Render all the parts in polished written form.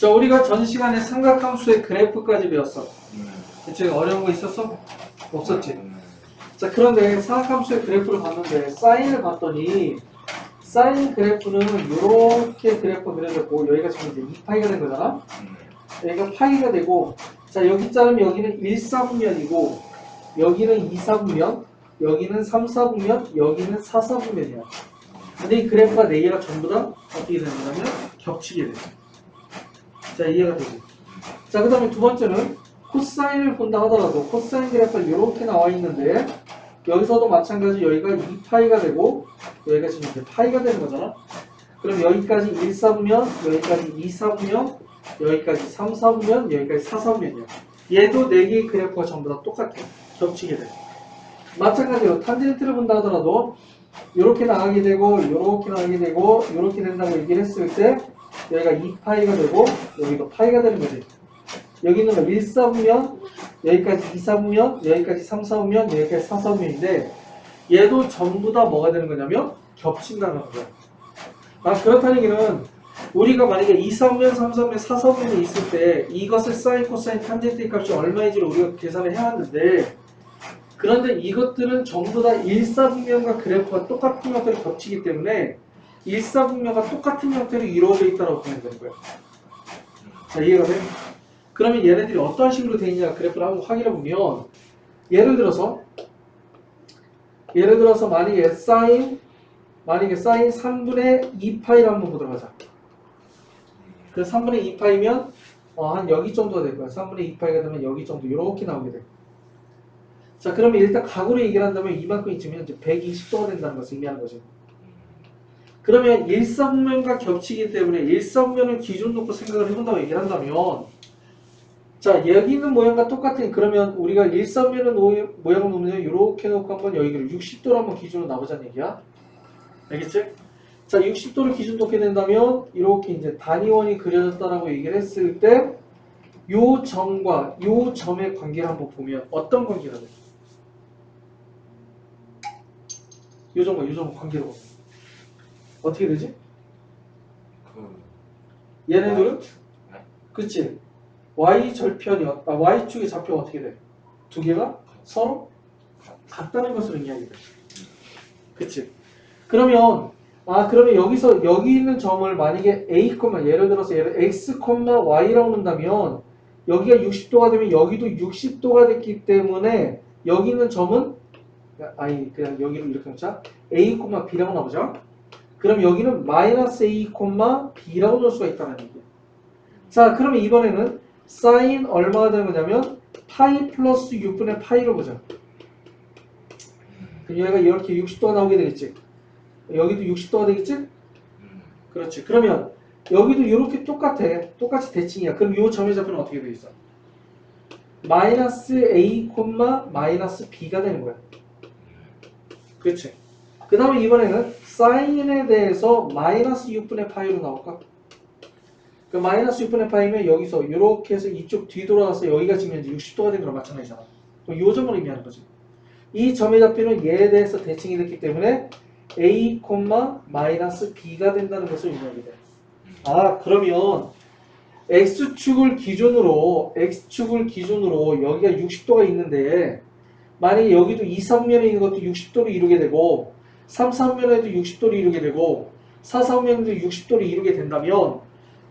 자, 우리가 전 시간에 삼각함수의 그래프까지 배웠어. 대체 어려운 거 있었어? 없었지? 자, 그런데 삼각함수의 그래프를 봤는데 사인을 봤더니 사인 그래프는 이렇게 그래프 그려졌고 여기가 지금 이제 2파이가 된 거잖아? 여기가 파이가 되고 자, 여기 자르면 여기는 1사분면이고 여기는 2사분면 여기는 3사분면 여기는 4사분면이야. 근데 이 그래프가 4개가 전부 다 어떻게 되는 거냐면 겹치게 돼. 자, 이해가 되지? 자, 그 다음에 두 번째는 코사인을 본다 하더라도 코사인 그래프가 이렇게 나와 있는데 여기서도 마찬가지 여기가 2파이가 되고 여기가 지금 이제 파이가 되는 거잖아. 그럼 여기까지 1사분면, 여기까지 2사분면, 여기까지 3사분면, 여기까지 4사분면이야. 얘도 4개의 그래프가 전부 다 똑같아. 겹치게 돼. 마찬가지로 탄젠트를 본다 하더라도 이렇게 나가게 되고 이렇게 나가게 되고 이렇게 된다고 얘기를 했을 때 여기가 2파이가 되고 여기도 파이가 되는 거지. 여기는 1사분면, 여기까지 2사분면, 여기까지 3사분면, 여기까지 4사분면인데 얘도 전부 다 뭐가 되는 거냐면 겹친다는 거야. 아, 그렇다는 얘기는 우리가 만약에 2사분면, 3사분면, 4사분면이 있을 때 이것을 사인, 코사인, 탄젠트의 값이 얼마인지를 우리가 계산을 해왔는데 그런데 이것들은 전부 다 1사분면과 그래프가 똑같은 형태로 겹치기 때문에 1사분면과 똑같은 형태로 이루어져 있다고 보면 되는 거예요. 자, 이해가 돼? 그러면 얘네들이 어떤 식으로 되어 있냐 그래프를 한번 확인해 보면 예를 들어서 만약에 사인 3분의 2파이를 한번 보도록 하자. 그 3분의 2파이면 한 여기 정도가 될 거야. 3분의 2파이가 되면 여기 정도 이렇게 나오게 돼. 자, 그러면 일단 각으로 얘기를 한다면 이만큼 있으면 이제 120도가 된다는 것을 의미하는 거지. 그러면 1사분면과 겹치기 때문에 1사분면을 기준 놓고 생각을 해본다고 얘기를 한다면 자, 여기 있는 모양과 똑같은 그러면 우리가 1사분면의 모양을 놓으면 이렇게 놓고 한번 여기를 60도로 한번 기준으로 나보자는 얘기야. 알겠지? 자, 60도를 기준 놓게 된다면 이렇게 이제 단위원이 그려졌다라고 얘기를 했을 때 요 점과 요 점의 관계를 한번 보면 어떤 관계가 돼? 요 점과 요 점의 관계를 보면 어떻게 되지? 얘네들은 그치? Y축의 좌표가 어떻게 돼? 두 개가 서로 같다는 것을 의미하게 돼. 그치? 그러면 여기서 여기 있는 점을 만약에 예를 들어서 얘를 X, Y라고 한다면 여기가 60도가 되면 여기도 60도가 됐기 때문에 여기 있는 점은 그냥 여기를 이렇게 놓자. A, B라고 나오죠? 그럼 여기는 마이너스 A, B라고 넣을 수가 있다는 얘기예요. 자, 그러면 이번에는 사인 얼마가 되는 거냐면 파이 플러스 6분의 파이로 보자. 그럼 얘가 이렇게 60도가 나오게 되겠지. 여기도 60도가 되겠지? 그렇지. 그러면 여기도 이렇게 똑같이 대칭이야. 그럼 이 점의 좌표는 어떻게 되어 있어? 마이너스 A, 마이너스 B가 되는 거야. 그렇지. 그 다음에 이번에는 사인에 대해서 마이너스 6분의 파이로 나올까? 그 마이너스 6분의 파이면 여기서 이렇게 해서 이쪽 뒤돌아가서 여기가 지금 이제 60도가 된 거랑 마찬가지잖아. 그럼 이 점을 의미하는 거지. 이 점의 좌표는 얘에 대해서 대칭이 됐기 때문에 A, 마이너스 B가 된다는 것을 의미하게 돼. 아, 그러면 X축을 기준으로 여기가 60도가 있는데 만약에 여기도 2사분면에 있는 것도 60도를 이루게 되고 3사분면에도 60도를 이루게 되고 4사분면에도 60도를 이루게 된다면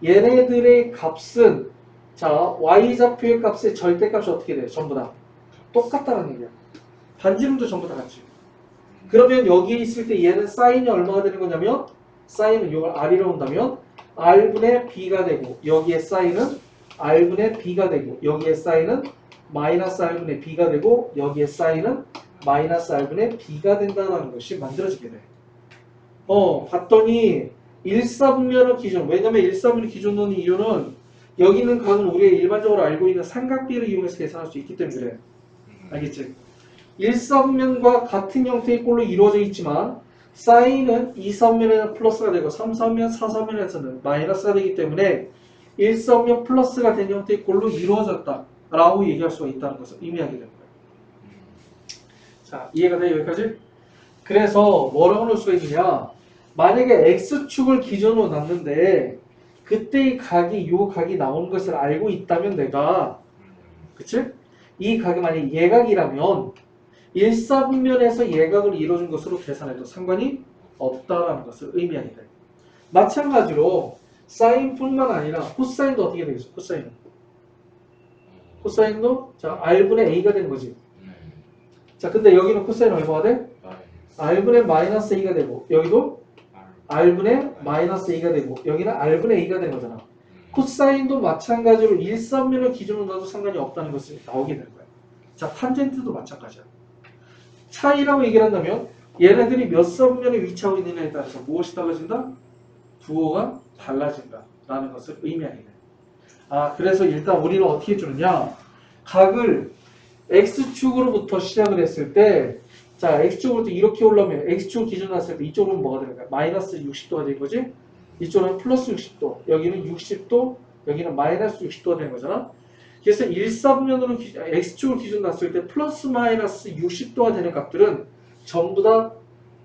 얘네들의 값은 자, Y좌표의 값의 절대값이 어떻게 돼요? 전부 다 똑같다는 얘기야. 반지름도 전부 다 같지. 그러면 여기에 있을 때 얘는 사인이 얼마가 되는 거냐면 사인은 이걸 R이라고 한다면 R분의 B가 되고 여기에 사인은 R분의 B가 되고 여기에 사인은 마이너스 R분의 B가 되고 여기에 사인은 마이너스 R분의 B가 된다는 것이 만들어지게 돼. 봤더니 1사분면을 기준, 왜냐면 1사분면을 기준 놓는 이유는 여기 있는 각은 우리가 일반적으로 알고 있는 삼각비를 이용해서 계산할 수 있기 때문에 그래. 알겠지? 1사분면과 같은 형태의 꼴로 이루어져 있지만 사인은 2사분면에는 플러스가 되고 3사분면, 4사분면에서는 마이너스가 되기 때문에 1사분면 플러스가 된 형태의 꼴로 이루어졌다 라고 얘기할 수가 있다는 것을 의미하게 됩니다. 자, 이해가 돼요? 여기까지? 그래서 뭐라고 넣을 수가 있느냐, 만약에 X축을 기준으로 놨는데 그때의 각이 요 각이 나오는 것을 알고 있다면 내가 그치? 이 각이 만약 예각이라면 일사분면에서 예각을 이루어준 것으로 계산해도 상관이 없다라는 것을 의미하게 돼. 마찬가지로 사인뿐만 아니라 코사인도 어떻게 되겠어? 코사인도 자 r분의 a가 되는 거지. 자 근데 여기는 코사인 얼마가 돼? r분의 마이너스 a가 되고 여기도 r분의 마이너스 a가 되고 여기는 r분의 a가 되는 거잖아. 코사인도 마찬가지로 일사분면을 기준으로 놔도 상관이 없다는 것이 나오게 되는 거야. 자 탄젠트도 마찬가지야. 차이라고 얘기를 한다면 얘네들이 몇 선면에 위치하고 있느냐에 따라서 무엇이 달라진다? 부호가 달라진다 라는 것을 의미하게 돼. 그래서 일단 우리는 어떻게 주느냐, 각을 X축으로부터 시작을 했을 때 자 X축으로부터 이렇게 올라오면 X축 기준 났을 때 이쪽으로 뭐가 되는 거야? 마이너스 60도가 된 거지. 이쪽은 플러스 60도, 여기는 60도, 여기는 마이너스 60도가 되는 거잖아. 그래서 일사분면으로 X축을 기준 났을 때 플러스 마이너스 60도가 되는 값들은 전부 다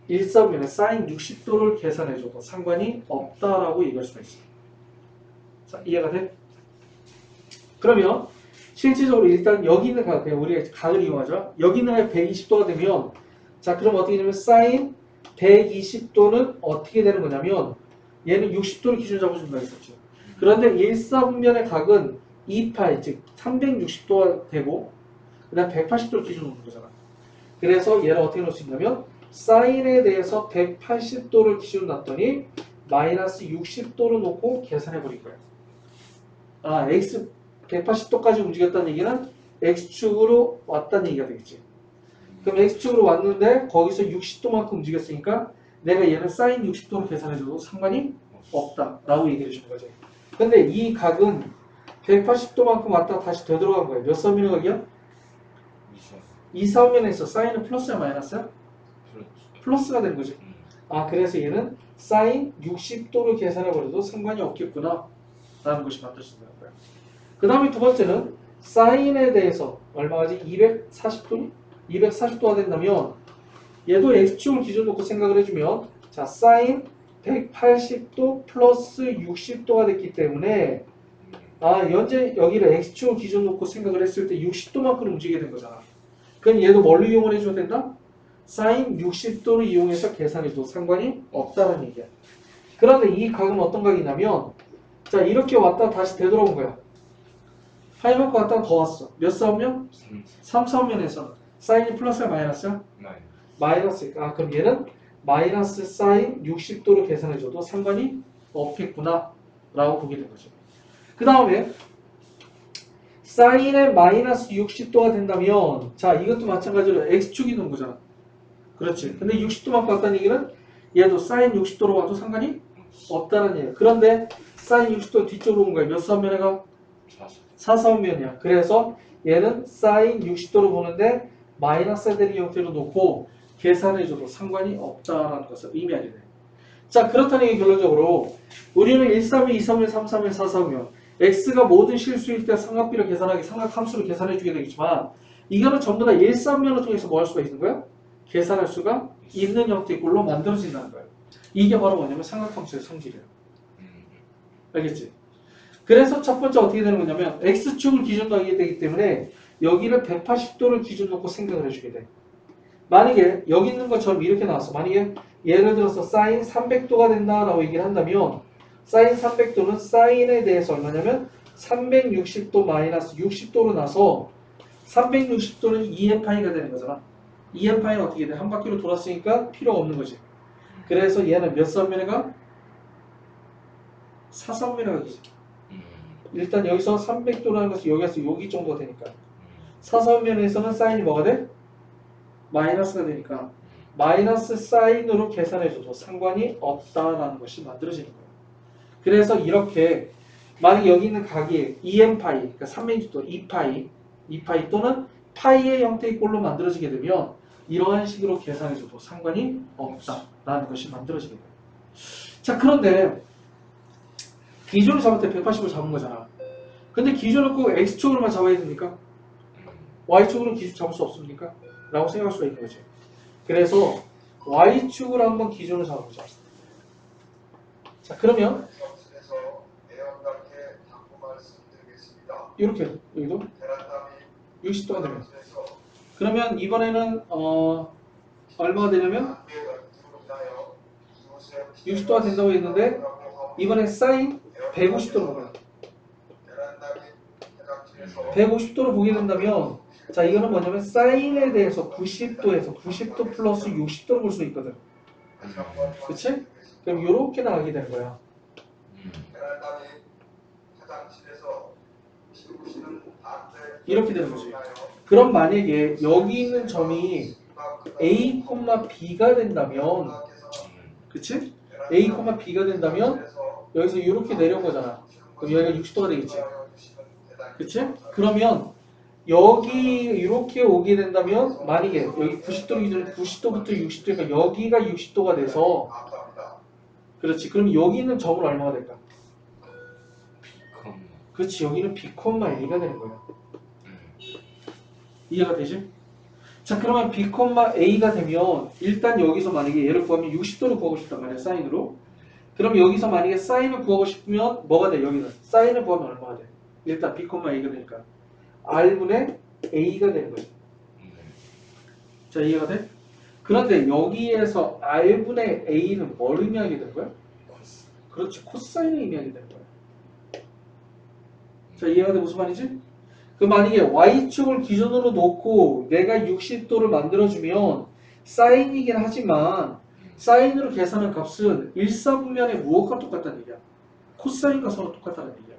일사분면에 사인 60도를 계산해줘도 상관이 없다라고 얘기할 수가 있어요. 자, 이해가 돼? 그러면 실질적으로 일단 여기 있는 각, 그냥 우리가 각을 이용하죠. 여기 있는 각이 120도가 되면 자 그럼 어떻게 되냐면 사인 120도는 어떻게 되는 거냐면 얘는 60도를 기준 잡아준다 했었죠. 그런데 일사분면의 각은 2파이 즉 360도가 되고 그 다음 180도를 기준으로 놓는 거잖아. 그래서 얘를 어떻게 놓을 수 있냐면 사인에 대해서 180도를 기준으로 놨더니 마이너스 60도로 놓고 계산해 버릴 거야. x 180도까지 움직였다는 얘기는 x축으로 왔다는 얘기가 되겠지. 그럼 x축으로 왔는데 거기서 60도만큼 움직였으니까 내가 얘는 사인 60도로 계산해줘도 상관이 없다라고 얘기해 주는 거죠. 근데 이 각은 180도만큼 왔다가 다시 되돌아간 거예요. 몇 선면의 각이야? 2사면에서 사인은 플러스야 마이너스야? 플러스가 되는 거지. 그래서 얘는 사인 60도로 계산해버려도 상관이 없겠구나 라는 것이 만들어진다는 거야. 그 다음에 두 번째는 사인에 대해서 얼마가지? 240도? 240도가 된다면 얘도 x축을 기준 놓고 생각을 해주면 자 사인 180도 플러스 60도가 됐기 때문에 현재 여기를 x축을 기준 놓고 생각을 했을 때 60도만큼 움직이게 된 거잖아. 그럼 얘도 뭘로 이용을 해줘야 된다? 사인 60도를 이용해서 계산해도 상관이 없다는 얘기야. 그런데 이 각은 어떤 각이냐면 자 이렇게 왔다 다시 되돌아온 거야. 하이만큼 왔다가 더 왔어. 몇 사분면? 3사분면에서는 사인이 플러스야 마이너스야? 마이너스. 그럼 얘는 마이너스 사인 60도로 계산해줘도 상관이 없겠구나 라고 보게 된 거죠. 그 다음에 사인의 마이너스 60도가 된다면 자 이것도 마찬가지로 x축이 있는 거잖아. 그렇지. 근데 60도만 봤다는 얘기는 얘도 사인 60도로 와도 상관이 없다는 얘기야. 그런데 사인 60도 뒤쪽으로 온 거야. 몇 사분면에가? 4사분면이야. 그래서 얘는 사인 60도로 보는데 마이너스 되는 형태로 놓고 계산해줘도 상관이 없다는 것을 의미하게 돼. 자 그렇다는 얘기 결론적으로 우리는 1사면, 2사면, 3사면, 4사면 x가 모든 실수일 때 삼각비를 계산하기 삼각함수를 계산해주게 되겠지만 이거는 전부 다 1사면을 통해서 뭐 할 수가 있는 거야? 계산할 수가 있는 형태의 꼴로 만들어진다는 거예요. 이게 바로 뭐냐면 삼각함수의 성질이에요. 알겠지? 그래서 첫 번째 어떻게 되는 거냐면 x축을 기준으로 하게 되기 때문에 여기를 180도를 기준 놓고 생각을 해주게 돼. 만약에 여기 있는 것처럼 이렇게 나왔어. 만약에 예를 들어서 사인 300도가 된다라고 얘기를 한다면 사인 300도는 사인에 대해서 얼마냐면 360도 마이너스 60도로 나서 360도는 2n파이가 되는 거잖아. 2n파이는 어떻게 돼? 한 바퀴로 돌았으니까 필요가 없는 거지. 그래서 얘는 몇 선면에 가? 4선면에 가겠지. 일단 여기서 300도라는 것은 여기에서 여기 정도가 되니까 4선면에서는 사인이 뭐가 돼? 마이너스가 되니까 마이너스 사인으로 계산해줘도 상관이 없다라는 것이 만들어지는 거예요. 그래서 이렇게 만약 여기 있는 각이 2n파이, 그러니까 360도 2파이 또는 파이의 형태의 꼴로 만들어지게 되면 이러한 식으로 계산해줘도 상관이 없다라는 것이 만들어지게 돼요. 자 그런데 기준을 잡을 때 180을 잡은 거잖아. 근데 기준을 꼭 x축으로만 잡아야 됩니까? y축으로는 기준 잡을 수 없습니까? 라고 생각할 수가 있는 거죠. 그래서 y축으로 한번 기준을 잡아보자. 자 그러면 이렇게 여기도 60도가 되면 그러면 이번에는 얼마가 되냐면 60도가 된다고 했는데 이번엔 사인 150도로 보면 150도로 보게 된다면 자 이거는 뭐냐면 사인에 대해서 90도에서 90도 플러스 60도로 볼 수 있거든. 그치? 그럼 이렇게 나가게 되는 거야. 이렇게 되는 거지. 그럼 만약에 여기 있는 점이 A, B가 된다면 그치? A, B가 된다면 여기서 이렇게 내려온 거잖아. 그럼 여기가 60도가 되겠지. 그치? 그러면 여기 이렇게 오게 된다면 만약에 여기 90도 기준에 90도부터 60도니까 여기가 60도가 돼서 그렇지. 그럼 여기 있는 점은 얼마가 될까? 그렇지. 여기는 B, A가 되는 거야. 이해가 되지? 자 그러면 B, A가 되면 일단 여기서 만약에 얘를 구하면 60도를 구하고 싶단 말이야. 사인으로. 그럼 여기서 만약에 사인을 구하고 싶으면 뭐가 돼? 여기는 사인을 구하면 얼마가 돼? 일단 B, A가 되니까 R분의 A가 되는 거지. 자 이해가 돼? 그런데 여기에서 R분의 A는 뭘 의미하게 되는 거야? 그렇지. 코사인을 의미하게 되는 거야. 자 이해가 돼? 무슨 말이지? 그 만약에 Y축을 기준으로 놓고 내가 60도를 만들어주면 사인이긴 하지만 사인으로 계산한 값은 일사분면의 무엇과 똑같다는 얘기야? 코사인과 서로 똑같다는 얘기야.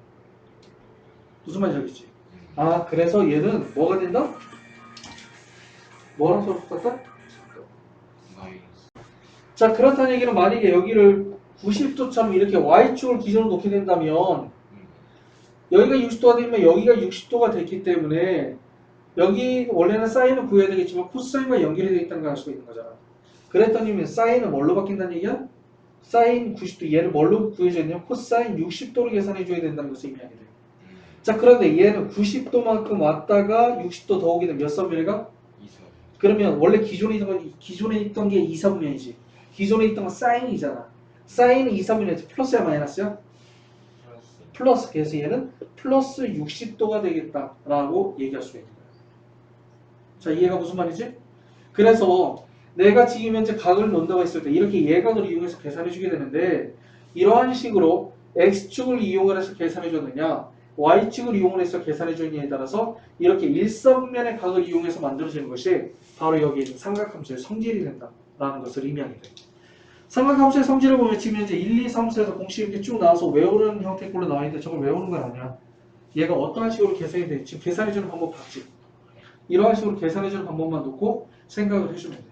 무슨 말인지 알겠지? 아 그래서 얘는 뭐가 된다? 뭐랑 서로 똑같다? 자 그렇다는 얘기는 만약에 여기를 90도처럼 이렇게 Y축을 기준으로 놓게 된다면 여기가 60도가 되면 여기가 60도가 됐기 때문에 여기 원래는 사인을 구해야 되겠지만 코사인과 연결이 되어 있다는 걸 알 수가 있는 거잖아. 그랬더니 사인은 뭘로 바뀐다는 얘기야? 사인 90도 얘를 뭘로 구해줘야 코사인 60도로 계산해줘야 된다는 것을 의미하게 돼. 자 그런데 얘는 90도만큼 왔다가 60도 더 오게 되면 몇 사분면이가? 그러면 원래 기존에 있던 게 2사분면이지. 기존에 있던 건 사인이잖아. 사인은 2사분면이지. 플러스야 마이너스야? 플러스. 그래서 얘는 플러스 60도가 되겠다라고 얘기할 수 있는 거야. 자 이해가 무슨 말이지? 그래서 내가 지금 현재 각을 놓는다고 했을 때 이렇게 예각을 이용해서 계산해 주게 되는데 이러한 식으로 X축을 이용을 해서 계산해 줬느냐 Y축을 이용을 해서 계산해 줬느냐에 따라서 이렇게 일사분면의 각을 이용해서 만들어지는 것이 바로 여기 있는 삼각함수의 성질이 된다라는 것을 의미하게 돼. 삼각함수의 성질을 보면 지금 현재 1, 2, 3, 4에서 공식이 이렇게 쭉 나와서 외우는 형태꼴로 나와 있는데 저걸 외우는 건 아니야. 얘가 어떠한 식으로 계산이 돼? 지금 계산해주는 방법 봤지? 이러한 식으로 계산해주는 방법만 놓고 생각을 해주면 돼.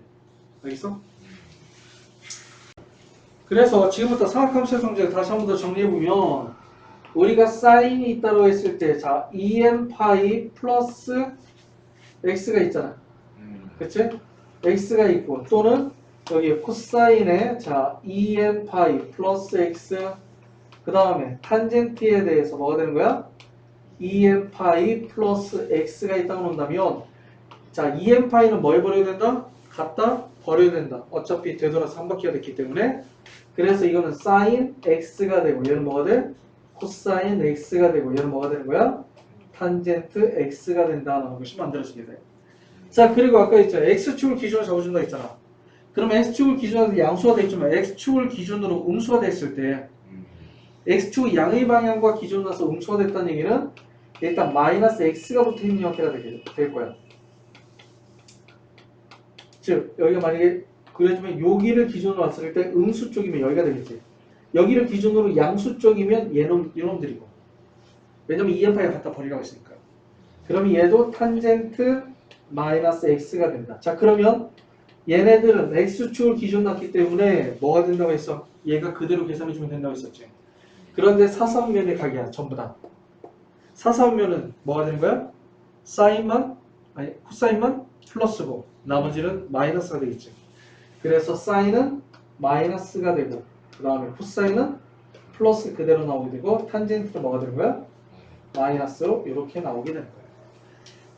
알겠어? 그래서 지금부터 삼각함수의 성질 다시 한 번 더 정리해보면 우리가 사인이 있다고 했을 때 자 2n 파이 플러스 x가 있잖아. 그치? x가 있고 또는 여기 코사인에 자 2n 파이 플러스 x 그 다음에 탄젠트에 대해서 뭐가 되는 거야? 2n 파이 플러스 x가 있다고 놓는다면 자 2n 파이는 뭐 해버려야 된다? 갖다 버려야 된다. 어차피 되돌아서 한 바퀴가 됐기 때문에 그래서 이거는 사인 x가 되고 얘는 뭐가 돼? 코사인 x가 되고 얘는 뭐가 되는 거야? 탄젠트 x가 된다는 것이 만들어지게 돼. 자 그리고 아까 있잖아. x축을 기준으로 잡아준다 했잖아. 그러면 x축을 기준으로 양수가 되겠지만 x축을 기준으로 음수가 됐을 때 x축이 양의 방향과 기준으로 나서 음수가 됐다는 얘기는 일단 마이너스 x가 붙어있는 형태가 될 거야. 즉 여기가 만약에 그래주면 여기를 기준으로 왔을 때 음수 쪽이면 여기가 되겠지. 여기를 기준으로 양수 쪽이면 이놈들이고 왜냐면 2n파이가 갖다 버리라고 했으니까. 그러면 얘도 탄젠트 마이너스 x가 된다. 자 그러면 얘네들은 x축을 기준으로 놨기 때문에 뭐가 된다고 했어? 얘가 그대로 계산해주면 된다고 했었지. 그런데 사사분면의 각이야 전부 다. 사사분면은 뭐가 되는 거야? 사인만 아니 코사인만 플러스고 나머지는 마이너스가 되겠지. 그래서 사인은 마이너스가 되고 그 다음에 코사인은 플러스 그대로 나오게 되고 탄젠트는 뭐가 되는 거야? 마이너스로 이렇게 나오게 되는 거야.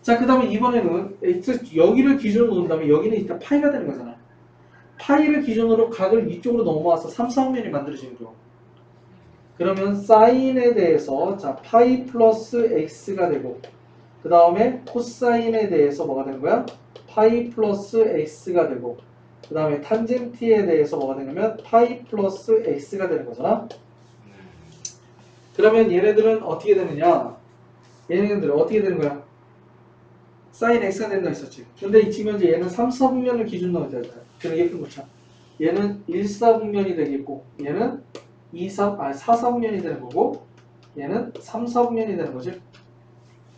자 그 다음에 이번에는 여기를 기준으로 놓는다면 여기는 일단 파이가 되는 거잖아. 파이를 기준으로 각을 이쪽으로 넘어와서 3, 4분면이 만들어지는 경우 그러면 사인에 대해서 자 파이 플러스 x가 되고 그 다음에 코사인에 대해서 뭐가 되는 거야? 파이 플러스 x가 되고 그 다음에 탄젠트에 대해서 뭐가 되냐면 파이 플러스 x가 되는 거잖아. 그러면 얘네들은 어떻게 되느냐? 얘네들은 어떻게 되는 거야? 사인 x가 된다 했었지. 근데 지금 현재 얘는 3, 4분면을 기준으로 해야 돼. 그럼 예쁜 거죠. 얘는 1, 4분면이 되겠고 얘는 4, 4분면이 되는 거고 얘는 3, 4분면이 되는 거지.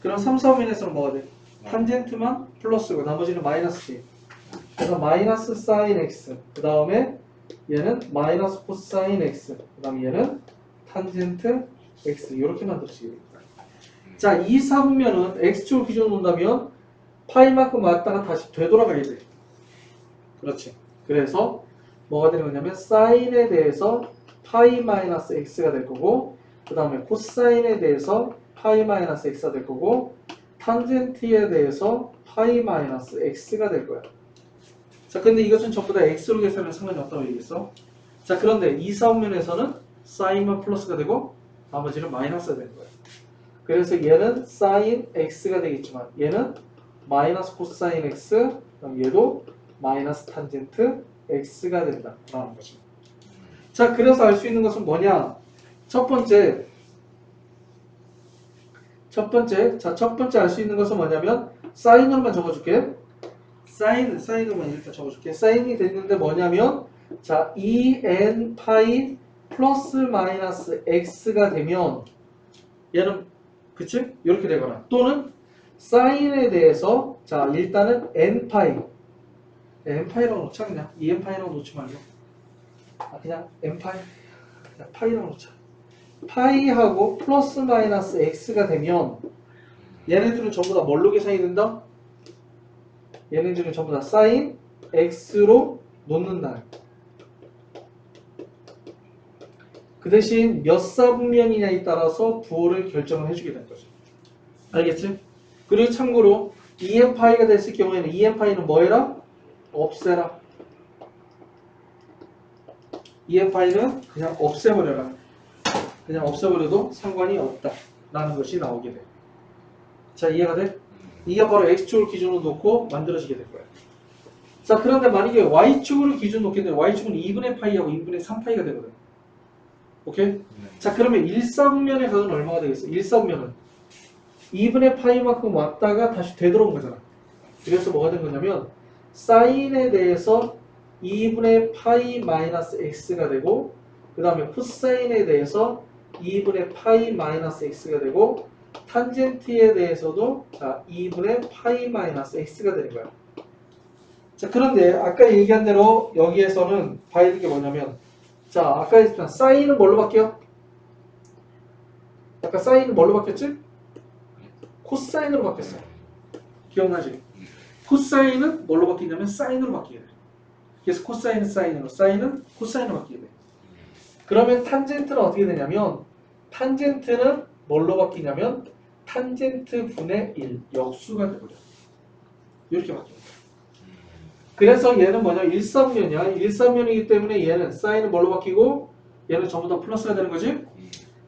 그럼 3, 4분면에서는 뭐가 돼? 탄젠트만 플러스고 나머지는 마이너스지. 그래서 마이너스 사인 x 그 다음에 얘는 마이너스 코사인 x 그 다음에 얘는 탄젠트 x 이렇게 만들어지게 됩니다. 자, 2, 4분면은 x축을 기준으로 놓는다면 파이만큼 왔다가 다시 되돌아가야 돼. 그렇지. 그래서 뭐가 되는 거냐면 사인에 대해서 파이 마이너스 x가 될 거고 그 다음에 코사인에 대해서 파이 마이너스 x가 될 거고 탄젠트에 대해서 파이 마이너스 x가 될 거야. 자, 근데 이것은 전부 다 x로 계산하면 상관이 없다고 얘기했어. 자, 그런데 2, 4분면에서는 사인만 플러스가 되고 나머지는 마이너스가 되는 거야. 그래서 얘는 사인 x가 되겠지만 얘는 마이너스 코사인 x 그럼 얘도 마이너스 탄젠트 x가 된다라는 거지. 자, 그래서 알 수 있는 것은 뭐냐? 첫 번째 알 수 있는 것은 뭐냐면 사인으로만 적어줄게. 사인으로만 일단 적어줄게. 사인이 됐는데 뭐냐면 자 2n 파이 플러스 마이너스 x가 되면 얘는 그치? 이렇게 되거나 또는 사인에 대해서 자 일단은 n파이 n파이라고 놓자. 그냥 2n파이라고 놓지 말고 그냥 n파이 그냥 파이라고 놓자. 파이하고 플러스 마이너스 x가 되면 얘네들은 전부 다 뭘로 계산이 된다? 얘네들은 전부 다 사인 x로 놓는다. 그 대신 몇 사분면이냐에 따라서 부호를 결정을 해주게 된 거죠. 알겠지? 그리고 참고로 2n파이가 됐을 경우에는 2n파이는 뭐 해라? 없애라. 2n파이는 그냥 없애버려라. 그냥 없애버려도 상관이 없다. 라는 것이 나오게 돼. 자, 이해가 돼? 이게 바로 x축을 기준으로 놓고 만들어지게 될 거야. 자, 그런데 만약에 y축으로 기준 놓게 되면 y축은 2분의 파이하고 2분의 3파이가 되거든. 오케이? 자, 그러면 1사분면의 각은 얼마가 되겠어? 1사분면은 2분의 파이만큼 왔다가 다시 되돌아온 거잖아. 그래서 뭐가 된 거냐면 사인에 대해서 2분의 파이 마이너스 x가 되고 그 다음에 코사인에 대해서 2분의 파이 마이너스 x가 되고 탄젠트에 대해서도 자 2분의 파이 마이너스 x가 되는 거야. 자, 그런데 아까 얘기한 대로 여기에서는 봐야 될 게 뭐냐면 자, 아까 했지만 사인은 뭘로 바뀌어? 아까 사인은 뭘로 바뀌었지? 코사인으로 바뀌었어. 기억나지? 코사인은 뭘로 바뀌냐면 사인으로 바뀌게 돼. 그래서 코사인은 사인으로, 사인은 코사인으로 바뀌게 돼. 그러면 탄젠트는 어떻게 되냐면 탄젠트는 뭘로 바뀌냐면 탄젠트 분의 1 역수가 되버려. 이렇게 바뀝니다. 그래서 얘는 뭐냐? 1사분면이야. 1사분면이기 때문에 얘는 사인은 뭘로 바뀌고 얘는 전부 다 플러스가 되는 거지?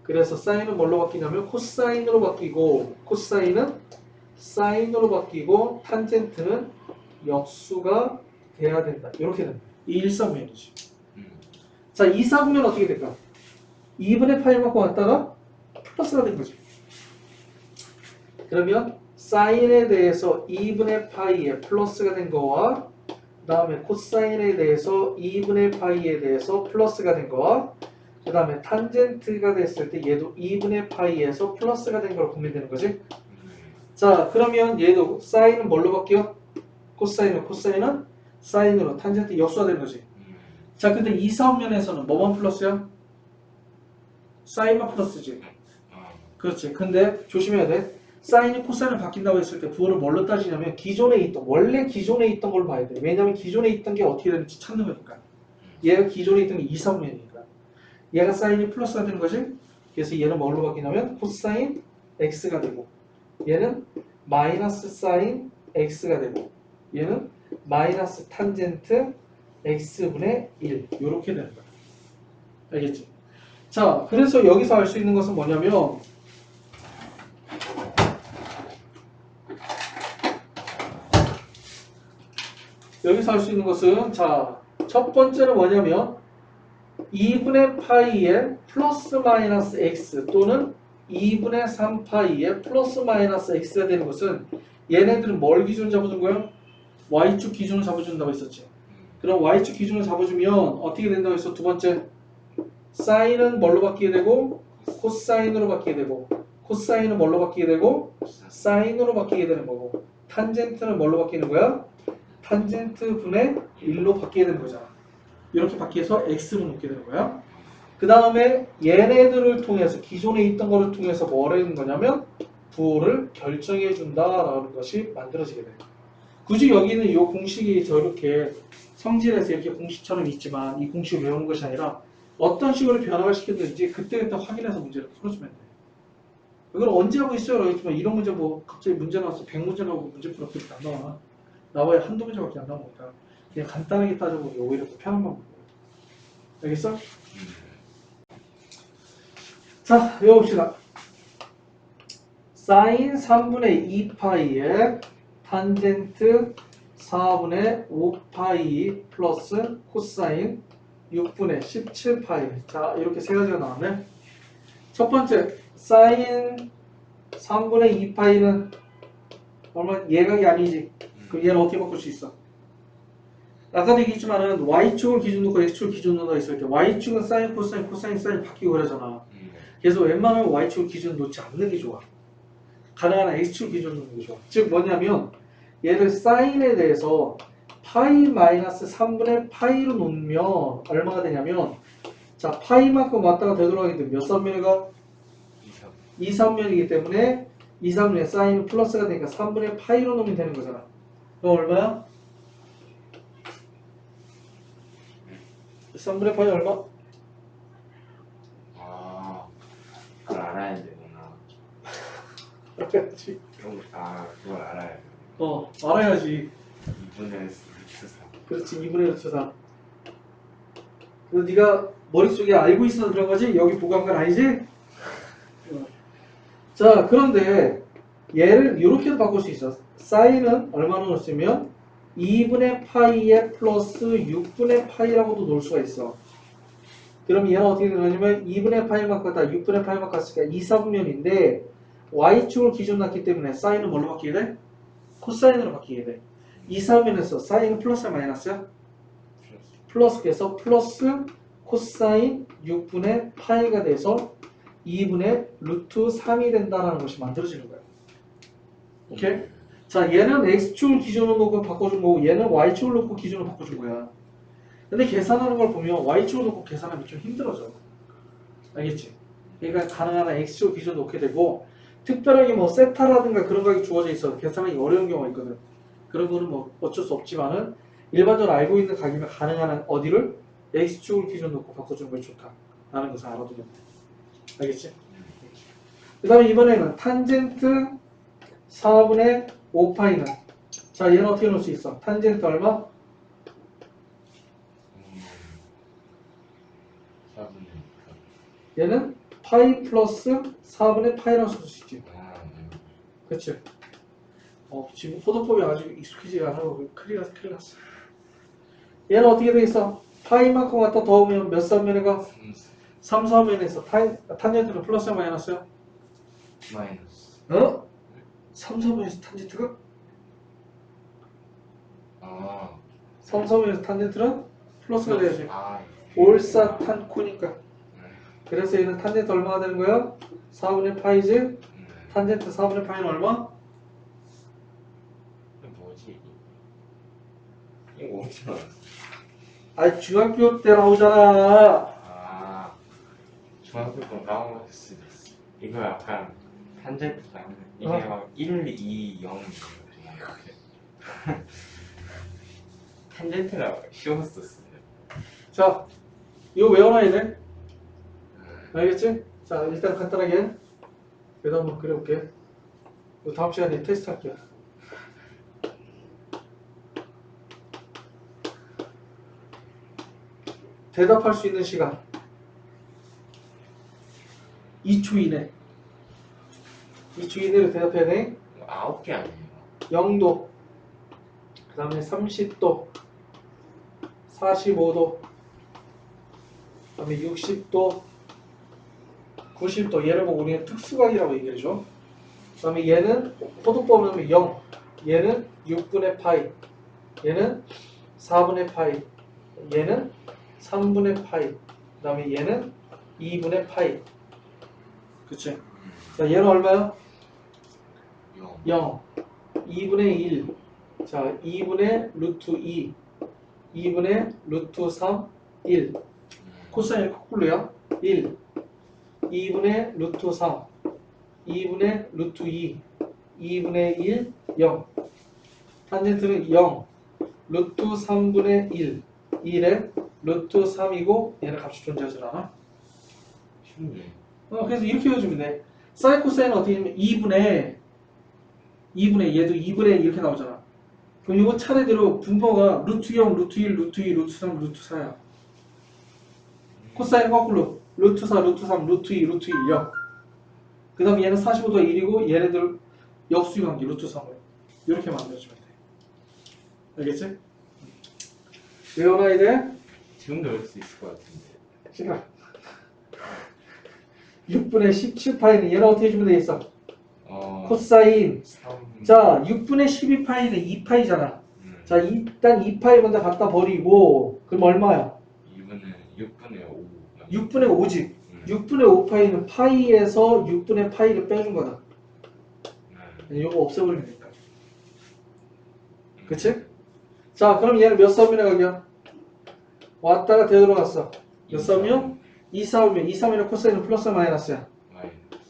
그래서 사인은 뭘로 바뀌냐면 코사인으로 바뀌고 코사인은 사인으로 바뀌고 탄젠트는 역수가 돼야 된다. 이렇게 됩니다. 이 1사분면이지. 자, 2사분면 어떻게 될까? 2분의 파이 갖고 왔다가 플러스가 된 거지. 그러면 사인에 대해서 2분의 파이에 플러스가 된 거와 그 다음에 코사인에 대해서 2분의 파이에 대해서 플러스가 된 거와 그 다음에 탄젠트가 됐을 때 얘도 2분의 파이에서 플러스가 된 걸 보면 되는 거지. 자, 그러면 얘도 사인은 뭘로 바뀌어? 코사인은 사인으로 탄젠트 역수가 되는 거지. 자, 근데 2사분면에서는 뭐만 플러스야? 사인만 플러스지. 그렇지. 근데 조심해야 돼. 사인이 코사인을 바뀐다고 했을 때 부호를 뭘로 따지냐면 원래 기존에 있던 걸 봐야 돼. 왜냐면 기존에 있던 게 어떻게 되는지 찾는 거니까. 얘가 기존에 있던 게 2사분면이니까. 얘가 사인이 플러스가 되는 거지. 그래서 얘는 뭘로 바뀌냐면 코사인 x가 되고 얘는 마이너스 사인 x가 되고 얘는 마이너스 탄젠트 x분의 1 이렇게 되는 거야. 알겠지? 자, 그래서 여기서 알 수 있는 것은 뭐냐면 여기서 알 수 있는 것은 자, 첫 번째는 뭐냐면 2분의 파이의 플러스 마이너스 x 또는 2분의 3파이의 플러스 마이너스 x가 되는 것은 얘네들은 뭘 기준으로 잡아준 거야? y축 기준으로 잡아준다고 했었지. 그럼 y축 기준으로 잡아주면 어떻게 된다고 했어? 두 번째 사인은 뭘로 바뀌게 되고 코사인으로 바뀌게 되고 코사인은 뭘로 바뀌게 되고 사인으로 바뀌게 되는 거고 탄젠트는 뭘로 바뀌는 거야? 탄젠트 분의 1로 바뀌게 되는 거잖아. 이렇게 바뀌어서 x로 놓게 되는 거야. 그 다음에 얘네들을 통해서 기존에 있던 거를 통해서 뭘 하는 거냐면 부호를 결정해 준다라는 것이 만들어지게 돼요. 굳이 여기는 이 공식이 저렇게 성질에서 이렇게 공식처럼 있지만 이 공식을 외우는 것이 아니라 어떤 식으로 변화를 시켰는지 그때그때 확인해서 문제를 풀어주면 돼요. 이걸 언제 하고 있어요? 그러지만 이런 문제 뭐 갑자기 문제 나와서 100문제 나오고 문제 풀어 그렇게 안 나와. 나와야 한두 문제밖에 안 나오니까 그냥 간단하게 따져보기 오히려 더 편한 방법이에요. 알겠어? 자, 외워봅시다. 사인 3분의 2파이에 탄젠트 4분의 5파이 플러스 코사인 6분의 17파이. 자, 이렇게 세 가지가 나왔네. 첫 번째, 사인 3분의 2파이는 얼마 예각이 아니지. 그럼 얘는 어떻게 바꿀 수 있어? 아까도 얘기했지만은 y축을 기준으로 놓고 x축을 기준으로 있을 때 y축은 사인, 코사인, 코사인, 사인 바뀌고 그러잖아. 그래서 웬만하면 y축을 기준으로 놓지 않는 게 좋아. 가능한 x축 기준으로 놓는 게 좋아. 즉 뭐냐면 얘를 사인에 대해서 파이 마이너스 3분의 파이로 놓으면 얼마가 되냐면 자 파이만큼 왔다가 되돌아가게 되면 몇 선면이가? 2, 3면이기 때문에 2, 3면에 사인은 플러스가 되니까 3분의 파이로 놓으면 되는 거잖아. 그럼 얼마야? 3분의 파이 얼마? 아, 그걸 알아야 되구나. 알아야지. 그걸 알아야 돼. 알아야지. 2분의 루트 4. 그렇지, 2분의 루트 4. 그래서 네가 머릿속에 알고 있어서 그런 거지? 여기 보고한 건 아니지? 자, 그런데 얘를 이렇게도 바꿀 수 있어. 사인은 얼마나 넣었으면 2분의 파이에 플러스 6분의 파이라고도 놓을 수가 있어. 그럼 얘는 어떻게 되냐면 2분의 파이만큼 다 6분의 파이만큼 갔으니까 2, 4분면인데 y축을 기준으로 놨기 때문에 사인은 뭘로 바뀌게 돼? 코사인으로 바뀌게 돼. 2, 4분면에서 사인은 플러스야 마이너스야? 플러스. 그래서 플러스 코사인 6분의 파이가 돼서 2분의 루트 3이 된다는 것이 만들어지는 거예요. 오케이? 자, 얘는 x축을 기준으로 놓고 바꿔준 거고 얘는 y축을 놓고 기준으로 바꿔준 거야. 근데 계산하는 걸 보면 y축을 놓고 계산하면 좀 힘들어져. 알겠지? 그러니까 가능한 한 x축 기준 놓게 되고 특별하게 뭐 세타라든가 그런 거가 주어져 있어 계산하기 어려운 경우가 있거든. 그런 거는 뭐 어쩔 수 없지만은 일반적으로 알고 있는 각이면 가능한 한 어디를 x축을 기준 놓고 바꿔주는 것이 좋다 라는 것을 알아두면 돼. 알겠지? 그 다음에 이번에는 탄젠트 4분의 5파이는 자 얘는 어떻게 놓을 수 있어? 탄젠트 얼마? 4분의 얘는 파이 플러스 4분의 파이라고 쓸 수 있지. 그치? 지금 포도법이 아주 익숙해지지 않아서 큰일 났어. 얘는 어떻게 돼 있어? 파이만큼 갖다 더하면 몇 사면에 가? 3, 4면에서 탄젠트는 플러스야 마이너스야? 마이너스. 3, 4면에서 탄젠트가? 3, 플러스. 4면에서 탄젠트는 플러스가 돼야지. 아, 올사탄코니까. 그래서 얘는 탄젠트 얼마가 되는 거야? 4분의 파이지? 탄젠트 4분의 파이는 얼마? 뭐지? 이거 어디 나왔어? 아 중학교 때 나오잖아. 중학교 때 까먹을 수도 있어. 이거 약간 탄젠트다. 이게 막 1, 2, 0 이렇게. 탄젠트가 쉬웠었어요. 자, 이거 외워놔야 돼. 알겠지? 자, 일단 간단하게 그래도 한번 그려볼게. 다음 시간에 테스트 할게요. 대답할 수 있는 시간. 2초 이내. 2초 이내로 대답해야 돼. 9개 아니에요? 0도, 그 다음에 30도, 45도, 그 다음에 60도, 90도. 얘를 보고 우리는 특수각이라고 얘기하죠. 그 다음에 얘는 포도법을 하면 0, 얘는 6분의 파이, 얘는 4분의 파이, 얘는 3분의 파이, 그 다음에 얘는 2분의 파이. 그치? 자, 얘는 얼마야? 0. 2분의 1. 자, 2분의 루트 2. 2분의 루트 3. 1. 코사인 거꾸로야. 1. 2분의 루트 3. 2분의 루트 2. 2분의 1. 0. 탄젠트는 0. 루트 3분의 1. 1에 루트 3이고 얘는 값이 존재하지 않아. 쉽네. 그래서 이렇게 해주면 돼. 사인 코사인은 어떻게 되냐면 2분의 얘도 2분의 이렇게 나오잖아. 그럼 이거 차례대로 분모가 루트 0, 루트 1, 루트 2, 루트 3, 루트 4야. 코사인은 거꾸로 루트 4, 루트 3, 루트 2, 루트 1, 0. 그 다음에 얘는 45도 1이고 얘네들 역수의 관계 루트 3으로 이렇게 만들어주면 돼. 알겠지? 외워놔야 돼? 지금도 외울 수 있을 것 같은데. 시간 6분의 17파이는 얘는 어떻게 해주면 되겠어? 코사인. 3. 자, 6분의 12파이는 2파이잖아. 자, 일단 2파이 먼저 갖다 버리고 그럼 얼마야? 6분의 5. 6분의 5지. 6분의 5파이는 파이에서 6분의 파이를 빼준 거다. 이거 없애버리면 되니까. 그치? 자, 그럼 얘는 몇 섬이나 가기야? 왔다가 되돌아갔어. 몇 섬이요? 2, 4오면 2, 3이면 코사인은 플러스 마이너스야.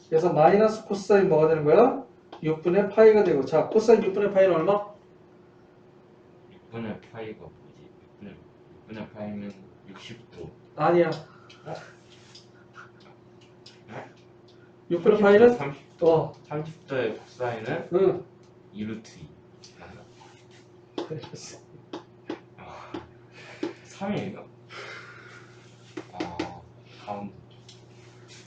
그래서 마이너스 코사인 뭐가 되는 거야? 6분의 파이가 되고. 자, 코사인 6분의 파이는 얼마? 6분의 파이가 뭐지? 6분의 파이면 60도. 아니야. 6분의 파이는? 30도. 30도의 코사인은? 응. 2루트 2. 3이에요? 가운데.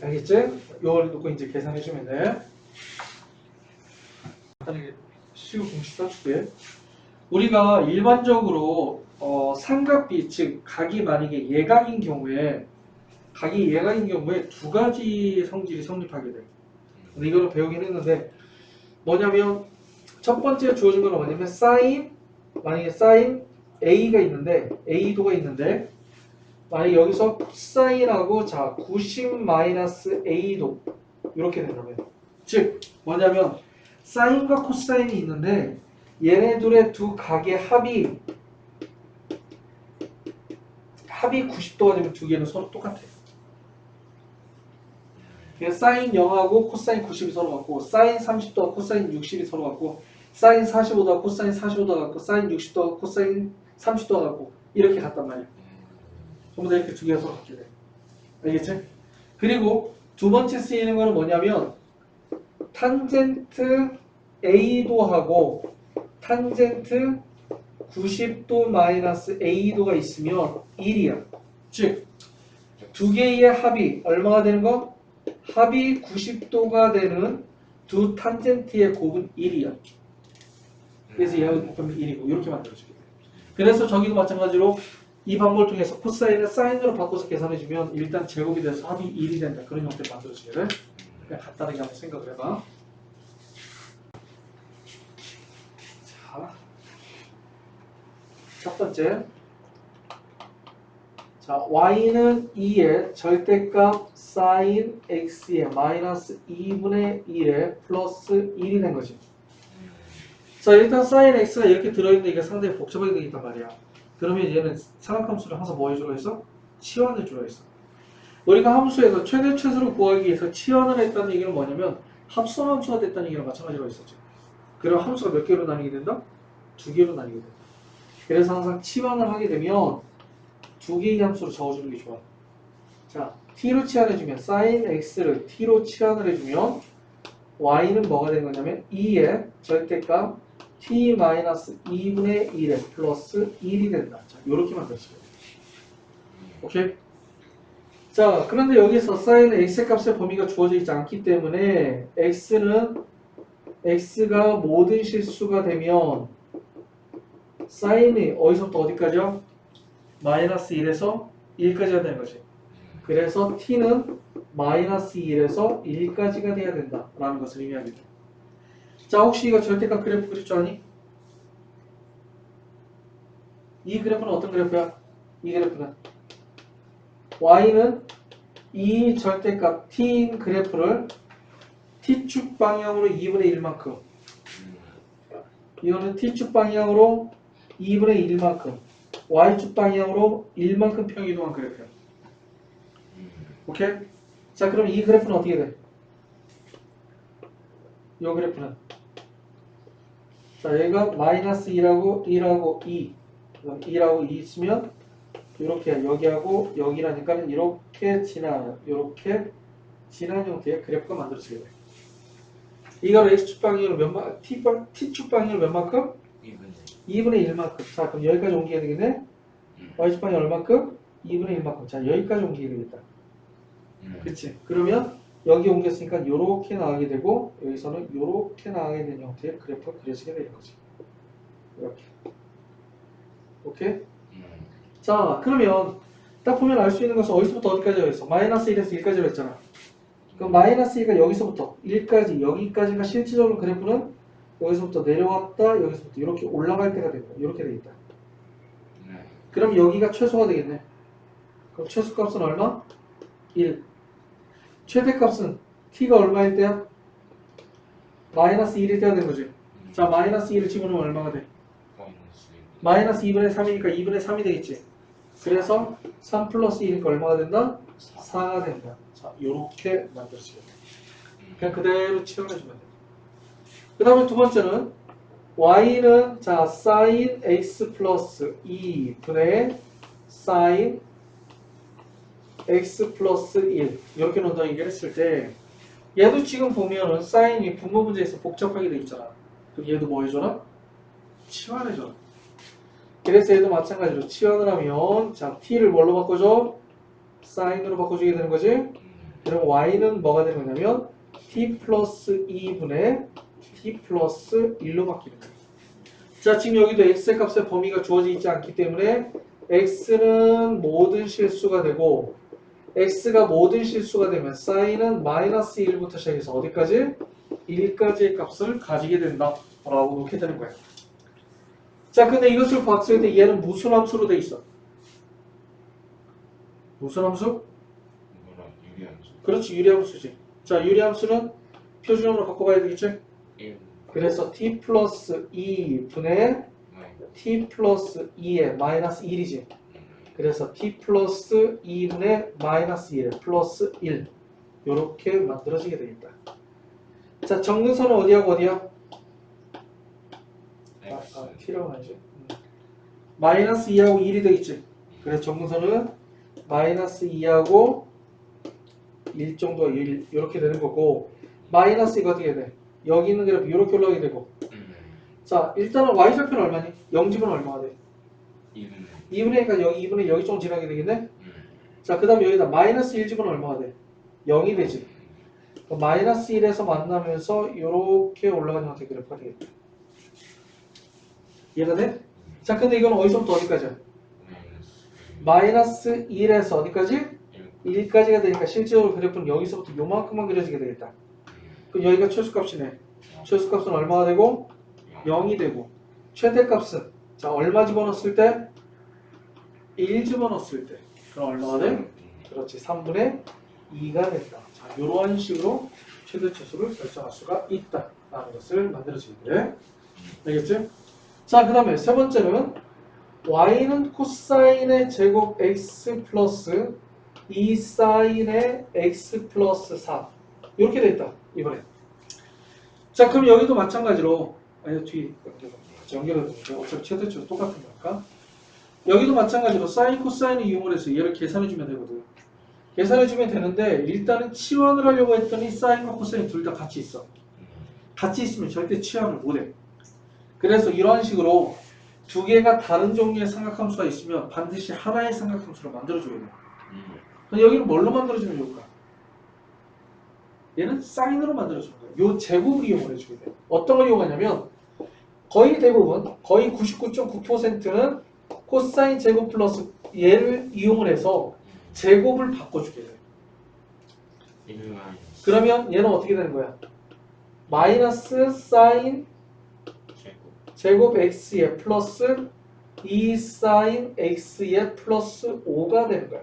알겠지? 요걸 놓고 이제 계산해주면 돼. 간단하게 수요 공식 써줄게. 우리가 일반적으로 삼각비, 즉 각이 만약에 예각인 경우에 두 가지 성질이 성립하게 돼. 근데 이거는 배우긴 했는데 뭐냐면 첫 번째 주어진 건 뭐냐면 만약에 사인 A가 있는데 A도가 있는데 만약에 여기서 코사인하고 자 90 마이너스 A도 이렇게 된다면 즉 뭐냐면 사인과 코사인이 있는데 얘네 둘의 두 각의 합이 90도가 되면 두 개는 서로 똑같아. 그래서 사인 0하고 코사인 90이 서로 같고 사인 30도와 코사인 60이 서로 같고 사인 45도와 코사인 45도가 같고 사인 60도와 코사인 30도가 같고 이렇게 같단 말이야. 전부 다 이렇게 두 개가 서로 같게 돼. 알겠지? 그리고 두 번째 쓰이는 거는 뭐냐면 탄젠트 A도하고 탄젠트 90도 마이너스 A도가 있으면 1이야. 즉, 두 개의 합이 얼마가 되는 거? 합이 90도가 되는 두 탄젠트의 곱은 1이야. 그래서 얘가 곱하면 1이고 이렇게 만들어주게 돼. 그래서 저기도 마찬가지로 이 방법을 통해서 코사인을 사인으로 바꿔서 계산해주면 일단 제곱이 돼서 합이 1이 된다. 그런 형태를 만들어주게 돼. 그냥 간단하게 한번 생각을 해봐. 자, 첫 번째. 자, y는 2의 절대값 sin x의 마이너스 2분의 1에 플러스 1이 된 거지. 자, 일단 sin x가 이렇게 들어있는데 이게 상당히 복잡하게 되어 있단 말이야. 그러면 얘는 삼각함수를 항상 뭐 해주라 했어? 치환을 주라 했어. 우리가 함수에서 최대 최소를 구하기 위해서 치환을 했다는 얘기는 뭐냐면 합성함수가 됐다는 얘기랑 마찬가지로 있었지. 그럼 함수가 몇 개로 나뉘게 된다? 두 개로 나뉘게 된다. 그래서 항상 치환을 하게 되면 두 개의 함수로 적어주는 게 좋아. 자, t로 치환해주면 sin x를 t로 치환을 해주면 y는 뭐가 되는 거냐면 2의 절대값 t-2분의 1에 플러스 1이 된다. 자, 요렇게 만들어주세요. 오케이? 자, 그런데 여기서 사인 x의 값의 범위가 주어져 있지 않기 때문에 x가 모든 실수가 되면 사인이 어디서부터 어디까지요? 마이너스 1에서 1까지가 되는 거지. 그래서 t는 마이너스 1에서 1까지가 돼야 된다 라는 것을 의미합니다. 자, 혹시 이거 절대값 그래프 그릴 줄 아니? 이 그래프는 어떤 그래프야? 이 그래프는 y는 이 절대값 t인 그래프를 t축 방향으로 2분의 1만큼, 이거는 t축 방향으로 2분의 1만큼, y축 방향으로 1만큼 평이동한 그래프야. 오케이? 자, 그럼 이 그래프는 어떻게 돼? 이 그래프는, 자, 여기가 마이너스 1하고 1하고 2, 1하고 2 있으면 이렇게 여기하고 여기라니까 이렇게 지나는, 이렇게 지나는 형태의 그래프가 만들어지게 돼. 이걸 x축 방향으로 t축 방향으로 몇 만큼? 2분의 1만큼. 자, 그럼 여기까지 옮기게 되겠네? y축 방향 얼만큼? 2분의 1만큼. 자, 여기까지 옮기게 되겠다. 그치? 그러면 여기 옮겼으니까 이렇게 나가게 되고 여기서는 이렇게 나가게 되는 형태의 그래프가 그려지게 되는 거지. 이렇게. 오케이? 자, 그러면 딱 보면 알 수 있는 것은 어디서부터 어디까지가 있어? 마이너스 1에서 1까지로 했잖아. 그럼 마이너스 1가 여기서부터 1까지, 여기까지가 실질적으로 그래프는 여기서부터 내려왔다, 여기서부터 이렇게 올라갈 때가 된다. 이렇게 돼 있다. 그럼 여기가 최소가 되겠네. 그럼 최소값은 얼마? 1. 최대값은 t가 얼마일 때야? 마이너스 1일 때가 되는 거지. 자, 마이너스 1을 집어넣으면 얼마가 돼? 마이너스 2분의 3이니까 2분의 3이 되겠지. 그래서 3 플러스 1이니까 얼마가 된다? 4가 된다. 자, 요렇게 만들어지게 돼. 그냥 그대로 치환해주면 돼. 그 다음에 두 번째는 y는 자 sin x 플러스 2분의 sin x 플러스 1 이렇게 놓는다 얘기했을 때 얘도 지금 보면은 사인이 분모 문제에서 복잡하게 돼 있잖아. 그럼 얘도 뭐 해줘라? 치환해줘라. 그래서 얘도 마찬가지로 치환을 하면 자 t를 뭘로 바꿔줘? 사인으로 바꿔주게 되는 거지. 그럼 y는 뭐가 되는 거냐면 t 플러스 2분의 t 플러스 1로 바뀌는 거야. 자, 지금 여기도 x의 값의 범위가 주어져 있지 않기 때문에 x는 모든 실수가 되고 x가 모든 실수가 되면 사인은 마이너스 1부터 시작해서 어디까지? 1까지의 값을 가지게 된다 라고 놓게 되는 거야. 자, 근데 이것을 봤을 때 얘는 무슨 함수로 돼 있어? 무슨 함수? 유리함수. 그렇지, 유리함수지. 자, 유리함수는 표준형으로 바꿔봐야 되겠지? 1 그래서 t 플러스 2분의 t 플러스 2의 마이너스 1이지. 그래서 t 플러스 2분의 마이너스 1 플러스 1 이렇게 만들어지게 되겠다. 자, 정근선은 어디하고 어디야? t라고 하지. 마이너스 2하고 1이 되겠지. 그래서 정근선은 마이너스 2하고 1 정도가 1 이렇게 되는 거고 마이너스 이거 어떻게 돼? 여기 있는 그래프 이렇게 올라가게 되고 자, 일단은 y좌표는 얼마니? 0집은 얼마가 돼? 2분의 1이니까 여기 2분의 여기 좀 지나게 되겠네? 자, 그 다음에 여기다 마이너스 1집은 얼마가 돼? 0이 되지. 마이너스 1에서 만나면서 이렇게 올라가는 형태의 그래프가 되겠다. 이해가 돼? 자, 근데 이건 어디서부터 어디까지야? 마이너스 1에서 어디까지? 1까지가 되니까 실제로 그래프는 여기서부터 요만큼만 그려지게 되겠다. 그럼 여기가 최소값이네. 최소값은 얼마가 되고? 0이 되고 최대값은 자 얼마 집어넣었을 때? 1 집어넣었을 때 그럼 얼마가 돼? 그렇지 3분의 2가 된다. 자 이러한 식으로 최대치수를 결정할 수가 있다 라는 것을 만들어지게 돼. 알겠지? 자 그 다음에 세 번째는 y는 코사인의 제곱 x 플러스 2 사인의 x 플러스 4 이렇게 돼 있다 이번에. 자 그럼 여기도 마찬가지로 아니 뒤에 연결해도 되죠. 어차피 최대치로 똑같은 거니까. 여기도 마찬가지로 사인 코사인을 이용을 해서 얘를 계산해주면 되거든. 계산해주면 되는데 일단은 치환을 하려고 했더니 사인과 코사인 둘 다 같이 있어. 같이 있으면 절대 치환을 못해. 그래서 이러한 식으로 두 개가 다른 종류의 삼각함수가 있으면 반드시 하나의 삼각함수를 만들어줘야 돼. 그럼 여기는 뭘로 만들어주면 좋을까? 얘는 사인으로 만들어주는 거야. 요 제곱을 이용을 해주게 돼. 어떤 걸 이용하냐면 거의 대부분 거의 99.9%는 코사인 제곱 플러스 얘를 이용을 해서 제곱을 바꿔주게 돼. 그러면 얘는 어떻게 되는 거야? 마이너스 사인 제곱 x에 플러스 2 사인 x에 플러스 5가 되는 거야.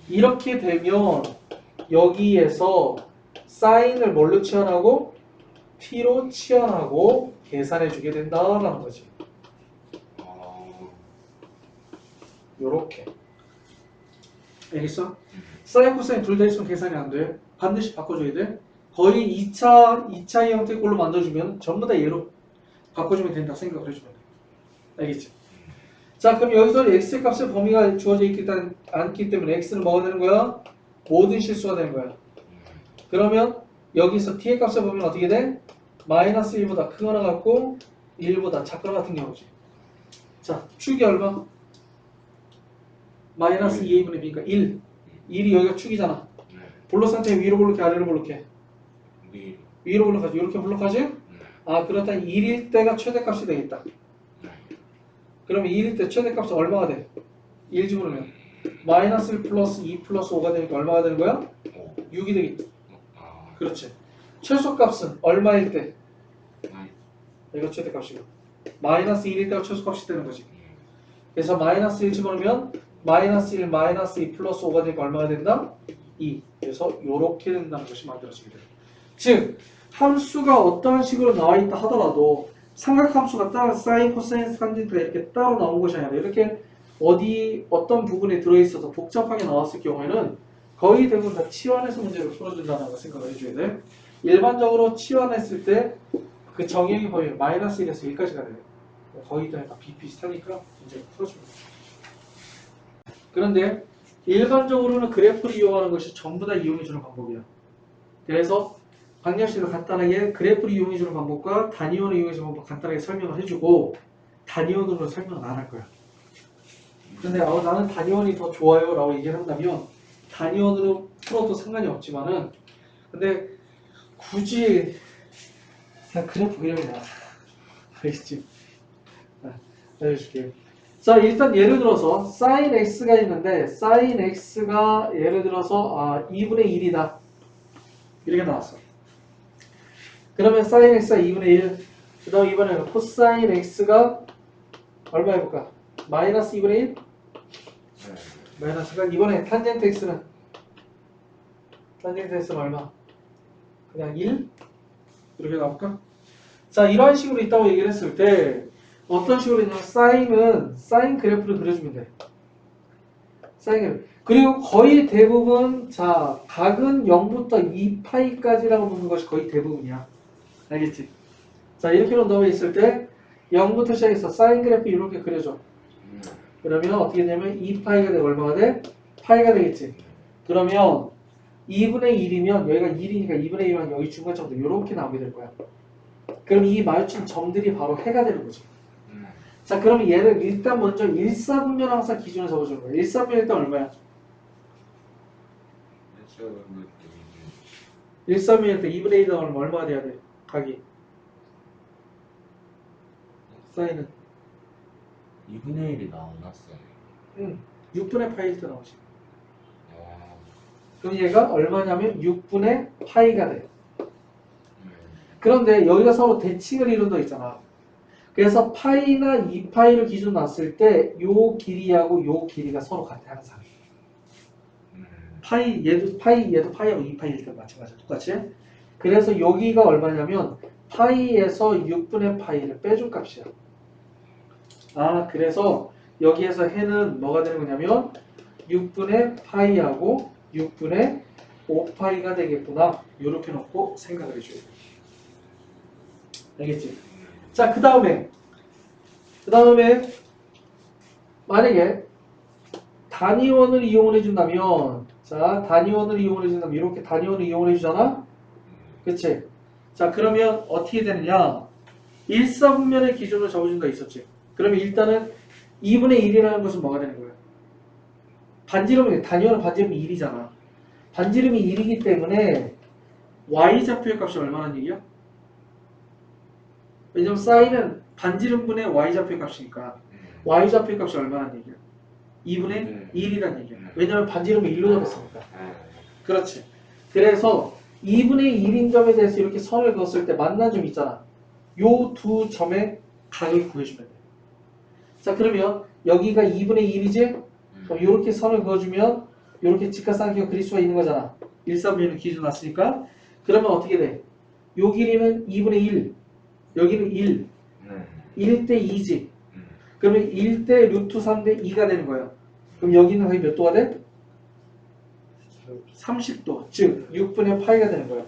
이렇게 되면 여기에서 사인을 뭘로 치환하고 t로 치환하고 계산해 주게 된다라는 거지. 요렇게. 알겠어? 사인 코사인 둘 다 있으면 계산이 안 돼. 반드시 바꿔줘야 돼. 거의 2차 형태 걸로 만들어주면 전부 다 얘로 바꿔주면 된다 생각을 해주면 돼. 알겠지? 자, 그럼 여기서 x의 값의 범위가 주어져 있기 않기 때문에 x는 뭐가 되는 거야? 모든 실수가 되는 거야. 그러면 여기서 t의 값의 범위는 어떻게 돼? 마이너스 1보다 크거나 같고 1보다 작거나 같은 경우지. 자, 축이 얼마? 마이너스 2a분의 b니까 1. 1이 여기가 축이잖아. 블록 상태 위로 블록해 아래로 블록해? 위로 블록하지. 이렇게 블록하지? 아, 그렇다면 1일 때가 최대값이 되겠다. 그러면 2일 때 최대값은 얼마가 돼? 1 집어넣으면 마이너스 1 플러스 2 플러스 5가 되니까 얼마가 되는 거야? 6이 되겠다. 그렇지. 최소값은 얼마일 때? 이거 최대값이고 마이너스 1일 때가 최소값이 되는 거지. 그래서 마이너스 1 집어넣으면 마이너스 1 마이너스 2 플러스 5가 되니까 얼마가 된다? 2. 그래서 이렇게 된다는 것이 만들어집니다. 즉 함수가 어떤 식으로 나와 있다 하더라도 삼각함수가 따로 사인, 코사인, 탄젠트가 이렇게 따로 나온 것이 아니라 이렇게 어떤 부분에 들어있어서 복잡하게 나왔을 경우에는 거의 대부분 다 치환해서 문제를 풀어준다는 생각을 해줘야 돼. 일반적으로 치환했을 때 그 정의의 범위 마이너스 1에서 1까지가 돼요. 거의 다 비슷하니까 문제를 풀어줍니다. 그런데 일반적으로는 그래프를 이용하는 것이 전부 다 이용해주는 방법이야. 그래서 박렬씨도 간단하게 그래프를 이용해주는 방법과 단위원을 이용해주는 방법 간단하게 설명을 해주고 단위원으로 설명은 안 할 거야. 근데 나는 단위원이 더 좋아요 라고 얘기를 한다면 단위원으로 풀어도 상관이 없지만은 근데 굳이 그냥 그래프 그려야 돼. 알겠지? 알려줄게. 자, 일단 예를 들어서 sin x가 있는데 sin x가 예를 들어서 2분의 1이다. 이렇게 나왔어. 그러면 sin x가 2분의 1. 그 다음 이번에는 cosine x가 얼마 해볼까? 마이너스 2분의 1? 마이너스가 이번에 탄젠트 x는 얼마? 그냥 1? 이렇게 나올까? 자, 이런 식으로 있다고 얘기를 했을 때 어떤 식으로 있냐면 사인 그래프를 그려주면 돼. 사인 그래프. 그리고 거의 대부분 자 각은 0부터 2파이까지라고 보는 것이 거의 대부분이야. 알겠지? 자, 이렇게 놓여 있을 때 0부터 시작해서 사인 그래프 이렇게 그려줘. 그러면 어떻게 되냐면 2파이가 되고 얼마가 돼? 파이가 되겠지. 그러면 2분의 1이면 여기가 1이니까 2분의 1이면 여기 중간점도 이렇게 나오게 될 거야. 그럼 이 마주친 점들이 바로 해가 되는 거지. 자, 그러면 얘를 일단 먼저 1사분면 항상 기준을 잡아주는 거야. 1사분면 일단 얼마야? 1사분면 일단 2분의 1은 얼마가 돼야 돼? 각이. 사인은? 2분의 1이 나왔어요. 응. 6분의 파이일 때 나오지. 그럼 얘가 얼마냐면 6분의 파이가 돼. 그런데 여기가 서로 대칭을 이룬다 있잖아. 그래서 파이나 2파이를 기준 놨을 때 요 길이하고 요 길이가 서로 같아 항상. 파이 얘도 파이하고 2파이일 때 마찬가지야. 똑같이. 그래서 여기가 얼마냐면 파이에서 6분의 파이를 빼준 값이야. 그래서 여기에서 해는 뭐가 되는 거냐면 6분의 파이하고 6분의 5파이가 되겠구나. 이렇게 놓고 생각을 해줘야 돼. 알겠지? 자, 그 다음에 만약에 단위원을 이용을 해준다면 이렇게 단위원을 이용을 해주잖아? 그치? 자, 그러면 어떻게 되느냐? 1사분면의 기준을 잡아준다 있었지? 그러면 일단은 2분의 1이라는 것은 뭐가 되는 거야? 반지름은 단위원은 반지름이 1이잖아. 반지름이 1이기 때문에 y좌표의 값이 얼마나 얘기야? 왜냐면 사인은 반지름분의 y좌표의 값이니까 y좌표의 값이 얼마나 얘기야? 2분의 1이란 얘기야. 왜냐면 반지름을 1로 잡았으니까. 그렇지. 그래서 2분의 1인 점에 대해서 이렇게 선을 그었을 때 만난 점 있잖아. 요 두 점의 각을 구해주면 돼. 자, 그러면 여기가 2분의 1이지? 그럼 이렇게 선을 그어주면 이렇게 직각삼각형 그릴 수가 있는 거잖아. 1, 3분의 1은 기준 났으니까. 그러면 어떻게 돼? 요 길이는 2분의 1, 여기는 1, 1대 2지. 그러면 1대 루트 3대 2가 되는 거야. 그럼 여기는 거의 몇 도가 돼? 30도, 즉 6분의 파이가 되는 거야.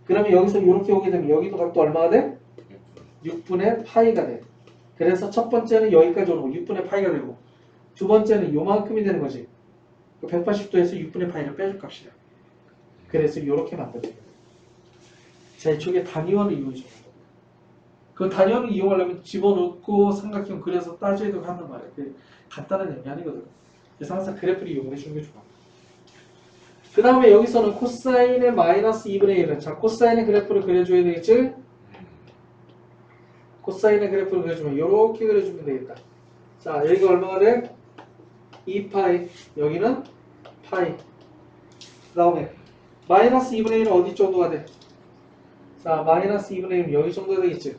그러면 여기서 이렇게 오게 되면 여기도 각도 얼마가 돼? 6분의 파이가 돼. 그래서 첫 번째는 여기까지 오는 거 6분의 파이가 되고 두 번째는 요만큼이 되는 거지. 180도에서 6분의 파이를 빼줄 값이야. 그래서 이렇게 만들어요. 자, 이쪽에 단위원을 이용해 줍니다. 그 단위원을 이용하려면 집어넣고 삼각형 그려서 따져야 되고 한단 말이야. 그 간단한 얘기 아니거든. 그래서 항상 그래프를 이용해 주는 게 좋아. 그 다음에 여기서는 코사인의 마이너스 2분의 1은 자, 코사인의 그래프를 그려줘야 되겠지? 코사인의 그래프를 그려주면 이렇게 그려주면 되겠다. 자, 여기가 얼마가 돼? 2파이, 여기는 파이. 그 다음에 마이너스 2분의 1은 어디 정도가 돼? 자, 마이너스 2분의 1은 여기 정도 되겠지?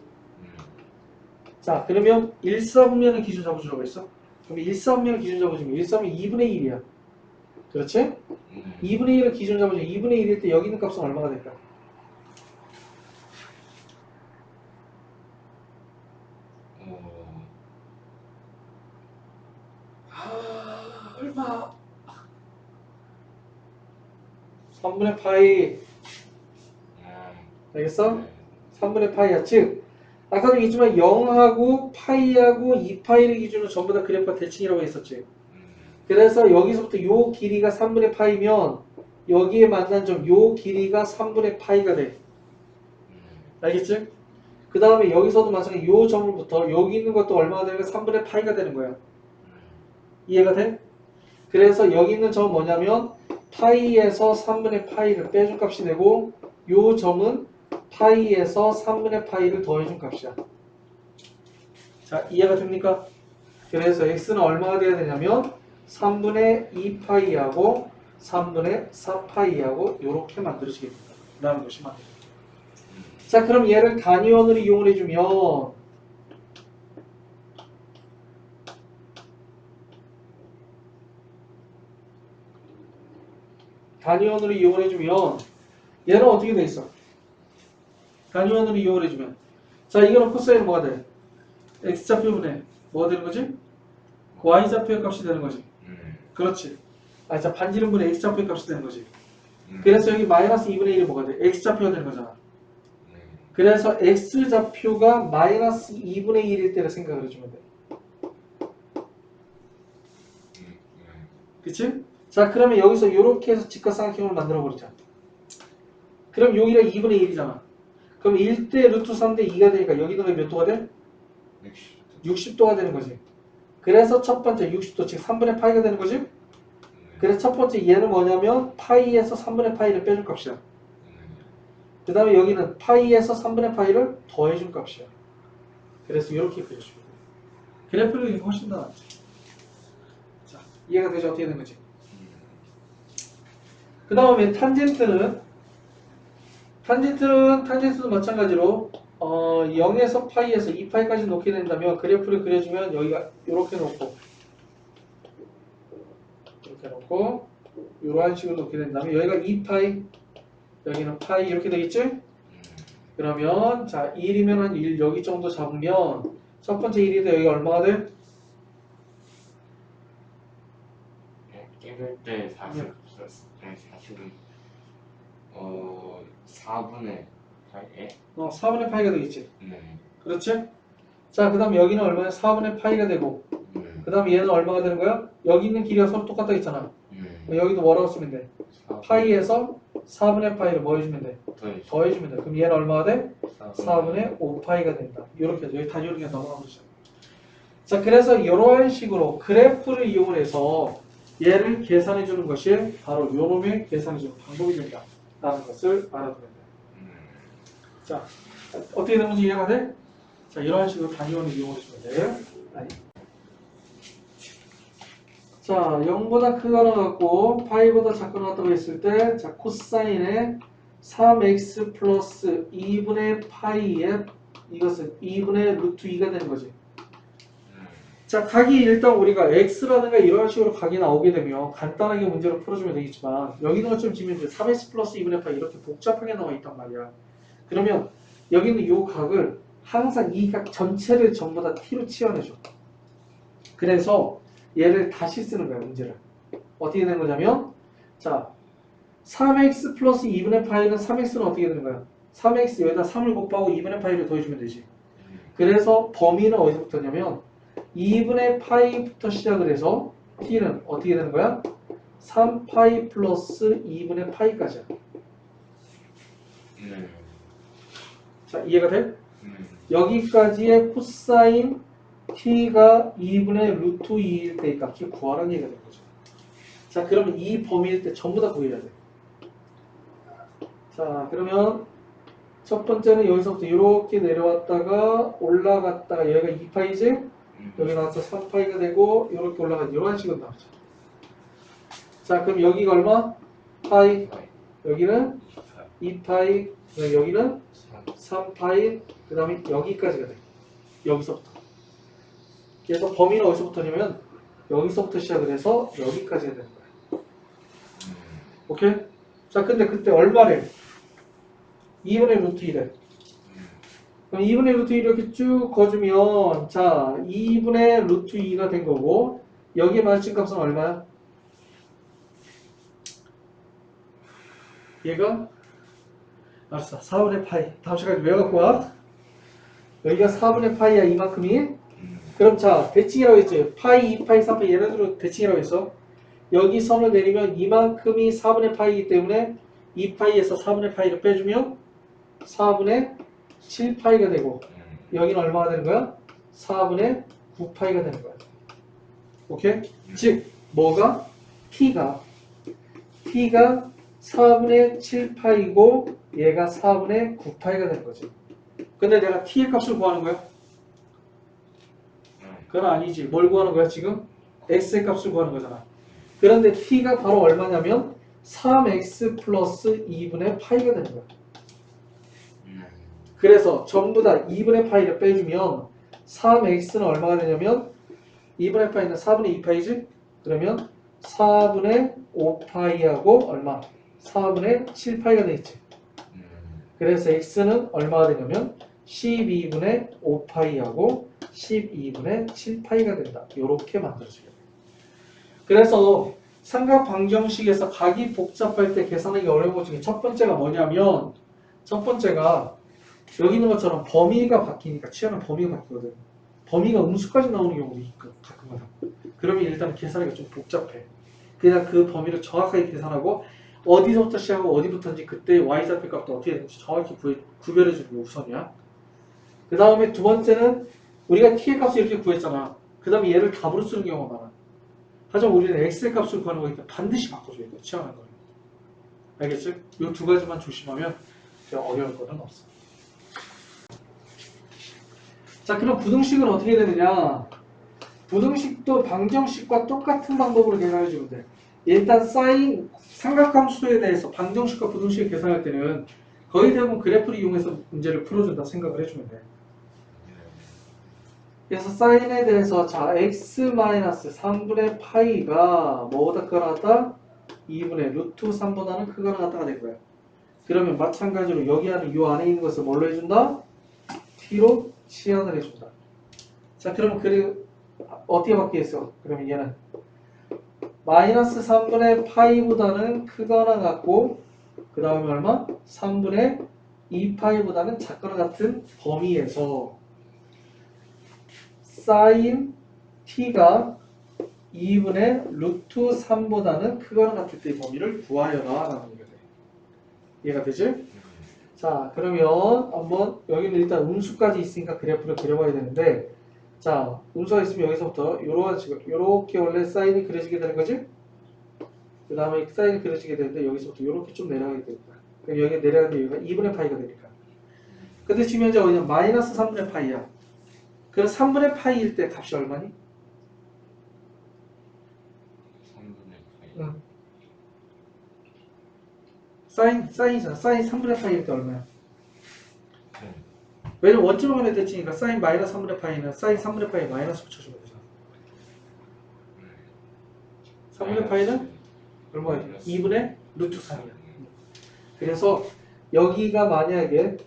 자, 그러면 1사분면을 기준 잡아주라고 했어? 그럼 1사분면을 기준 잡아주면 1사분면 2분의 1이야. 그렇지? 2분의 1을 기준 잡아주면 2분의 1일 때 여기 있는 값은 얼마가 될까? 얼마? 3분의 파이. 알겠어? 3분의 파이야. 즉, 아까도 얘기했지만 0하고 파이하고 2파이를 기준으로 전부 다 그래프가 대칭이라고 했었지. 그래서 여기서부터 요 길이가 3분의 파이면 여기에 만난 점 요 길이가 3분의 파이가 돼. 알겠지? 그 다음에 여기서도 마찬가지 요 점으로부터 여기 있는 것도 얼마가 되는 거야? 3분의 파이가 되는 거야. 이해가 돼? 그래서 여기 있는 점은 뭐냐면 파이에서 3분의 파이를 빼준 값이 되고 요 점은 파이에서 3분의 파이를 더해준 값이야. 자, 이해가 됩니까? 그래서 x는 얼마가 돼야 되냐면 3분의 2파이하고 3분의 4파이하고 이렇게 만들어지게 된다. 라는 것이 만들어집니다. 자, 그럼 얘를 단위원으로 이용을 해주면 단위원으로 이용을 해주면 얘는 어떻게 돼 있어? 단위원으로 이용을 해주면 자, 이거는 코사인은 뭐가 돼? x좌표분의 뭐가 되는 거지? y좌표의 값이 되는 거지. 그렇지. 아, 자, 반지름분의 x좌표의 값이 되는 거지. 그래서 여기 마이너스 2분의 1이 뭐가 돼? x좌표가 되는 거잖아. 그래서 x좌표가 마이너스 2분의 1일 때를 생각을 해주면 돼. 그치? 자, 그러면 여기서 이렇게 해서 직각삼각형을 만들어 버리자. 그럼 여기가 2분의 1이잖아. 그럼 1대 루트 3대 2가 되니까 여기도 몇 도가 돼? 60도가 되는 거지. 그래서 첫 번째 60도, 즉 3분의 파이가 되는 거지? 그래서 첫 번째 얘는 뭐냐면 파이에서 3분의 파이를 빼줄 값이야. 그 다음에 여기는 파이에서 3분의 파이를 더해준 값이야. 그래서 이렇게 그려주면 돼. 그래프를 훨씬 더 낫지. 자, 이해가 되죠? 어떻게 되는 거지? 그 다음에 탄젠트도 마찬가지로 0에서 파이에서 2파이까지 놓게 된다면 그래프를 그려주면 여기가 이렇게 놓고 이러한 식으로 놓게 된다면 여기가 2파이 여기는 파이 이렇게 되겠지? 그러면 자 1이면 한 1 여기 정도 잡으면 첫 번째 1이다 여기가 얼마가 돼? 깨볼 때 40은 4분의 8에 4분의 파이가 되겠지. 네. 그렇지? 자, 그 다음 여기는 얼마야? 4분의 파이가 되고 그 다음 얘는 얼마가 되는 거야? 여기 있는 길이가 서로 똑같다 했잖아. 여기도 뭐라고 쓰면 돼? 파이에서 4분의 파이를 뭐 해주면 돼? 더해주면 돼. 그럼 얘는 얼마가 돼? 4분의 5파이가 된다. 이렇게 해서 여기 단위로 그냥 넘어가 보자. 자, 그래서 이런 식으로 그래프를 이용해서 얘를 계산해 주는 것이 바로 요놈의 계산해 주는 방법이 된다 라는 것을 알아두면 돼요. 자, 어떻게 되는지 이해가 돼? 자, 이런 식으로 단위원을 이용해 주면 돼요. 아니. 자, 0보다 크거나 같고 파이보다 작거나 같다고 했을 때, 자, 코사인의 3x 플러스 2분의 파이에 이것은 2분의 루트 2가 되는 거지. 자, 각이 일단 우리가 x라든가 이런 식으로 각이 나오게 되면 간단하게 문제로 풀어주면 되겠지만 여기 있는 것처럼 지면 이제 3x 플러스 2분의 파이 이렇게 복잡하게 나와 있단 말이야. 그러면 여기 있는 이 각을 항상 이 각 전체를 전부 다 t로 치환해줘. 그래서 얘를 다시 쓰는 거야, 문제를. 어떻게 되는 거냐면, 자, 3x 플러스 2분의 파이는 3x는 어떻게 되는 거야? 3x 여기다 3을 곱하고 2분의 파이를 더해주면 되지. 그래서 범위는 어디서부터냐면 2분의 파이부터 시작을 해서 t는 어떻게 되는 거야? 3파이 플러스 2분의 파이까지야. 자, 이해가 돼? 여기까지의 코사인 t가 2분의 루트 2일 때의 값을 구하라는 얘기가 되는 거죠. 자, 그러면 이 범위일 때 전부 다 구해야 돼. 자, 그러면 첫 번째는 여기서부터 이렇게 내려왔다가 올라갔다가 여기가 2파이지? 여기 나와서 3파이가 되고 이렇게 올라가는 이런 식으로 나오죠. 자, 그럼 여기가 얼마? 파이. 여기는 2파이. 여기는 3파이. 그 다음에 여기까지가 돼. 여기서부터. 그래서 범위는 어디서부터냐면 여기서부터 시작을 해서 여기까지 해야 되는 거야. 오케이? 자, 근데 그때 얼마래? 2분의 루트 2래. 그럼 2분의 루트 2 이렇게 쭉 거주면 자, 2분의 루트 2가 된 거고 여기에 맞춘 값은 얼마야? 얘가 알았어. 4분의 파이. 다음 시간에 왜 갖고 와? 여기가 4분의 파이야, 이만큼이. 그럼 자, 대칭이라고 했지. 파이, 2파이, 3파이 얘네들로 대칭이라고 했어. 여기 선을 내리면 이만큼이 4분의 파이이기 때문에 2파이에서 4분의 파이를 빼주면 4분의 7파이가 되고 여기는 얼마가 되는 거야? 4분의 9파이가 되는 거야. 오케이? 즉 뭐가? t가 4분의 7파이고 얘가 4분의 9파이가 되는 거지. 근데 내가 t의 값을 구하는 거야? 그건 아니지. 뭘 구하는 거야 지금? x의 값을 구하는 거잖아. 그런데 t가 바로 얼마냐면 3x 플러스 2분의 파이가 되는 거야. 그래서 전부 다 2분의 파이를 빼주면 3x는 얼마가 되냐면 2분의 파이는 4분의 2파이지? 그러면 4분의 5파이하고 얼마? 4분의 7파이가 되겠지. 그래서 x는 얼마가 되냐면 12분의 5파이하고 12분의 7파이가 된다. 이렇게 만들어지게 돼요. 그래서 삼각방정식에서 각이 복잡할 때 계산하기 어려운 것 중에 첫 번째가 뭐냐면 첫 번째가 여기 있는 것처럼 범위가 바뀌니까 취하는 범위가 바뀌거든. 범위가 음수까지 나오는 경우도 가끔 하다. 그러면 일단 계산하기가 좀 복잡해. 그냥 그 범위를 정확하게 계산하고 어디서부터 시작하고 어디부터인지 그때 y좌표 값도 어떻게 되는지 정확히 구별해 주는 게 우선이야. 그 다음에 두 번째는 우리가 t의 값을 이렇게 구했잖아. 그 다음에 얘를 답으로 쓰는 경우가 많아. 하지만 우리는 x의 값을 구하는 거니까 반드시 바꿔줘야 돼. 취하는 거는. 알겠지? 이 두 가지만 조심하면 어려울 거는 없어. 자, 그럼 부등식은 어떻게 되느냐? 부등식도 방정식과 똑같은 방법으로 계산해 주면 돼. 일단 사인 삼각함수에 대해서 방정식과 부등식을 계산할 때는 거의 대부분 그래프를 이용해서 문제를 풀어준다 생각을 해주면 돼. 그래서 사인에 대해서 자 x-3분의 파이가 뭐보다 크거나 같다? 2분의 루트 3보다는 크거나 같다가 된 거야. 그러면 마찬가지로 여기 안에 이 안에 있는 것을 뭘로 해준다? t로 치환을 해준다. 자, 그러면 어떻게 바뀌겠어? 그러면 얘는 마이너스 3분의 파이보다는 크거나 같고 그 다음에 얼마? 3분의 2파이보다는 작거나 같은 범위에서 사인 t가 2분의 루트 3보다는 크거나 같을 때의 범위를 구하여라 라는 얘기가 돼. 이해가 되지? 자, 그러면 한번 여기는 일단 음수까지 있으니까 그래프를 그려봐야 되는데 자, 음수가 있으면 여기서부터 요런 식으로 요렇게 원래 사인이 그려지게 되는 거지? 그 다음에 사인이 그려지게 되는데 여기서부터 요렇게 좀 내려가게 됩니다. 그럼 여기 내려가는데 여기가 2분의 파이가 되니까. 근데 지금 현재 어디냐? 마이너스 3분의 파이야. 그럼 3분의 파이일 때 값이 얼마니? 3분의 파이. 응. 사인이잖아. 사인 3분의 파이일 때 얼마야? 왜냐면 원점을 간에 대칭이니까 사인 마이너스 3분의 파이는 사인 3분의 파이 마이너스 붙여주면 되잖아. 3분의 파이는 얼마야? 2분의 루트 3이야. 그래서 여기가 만약에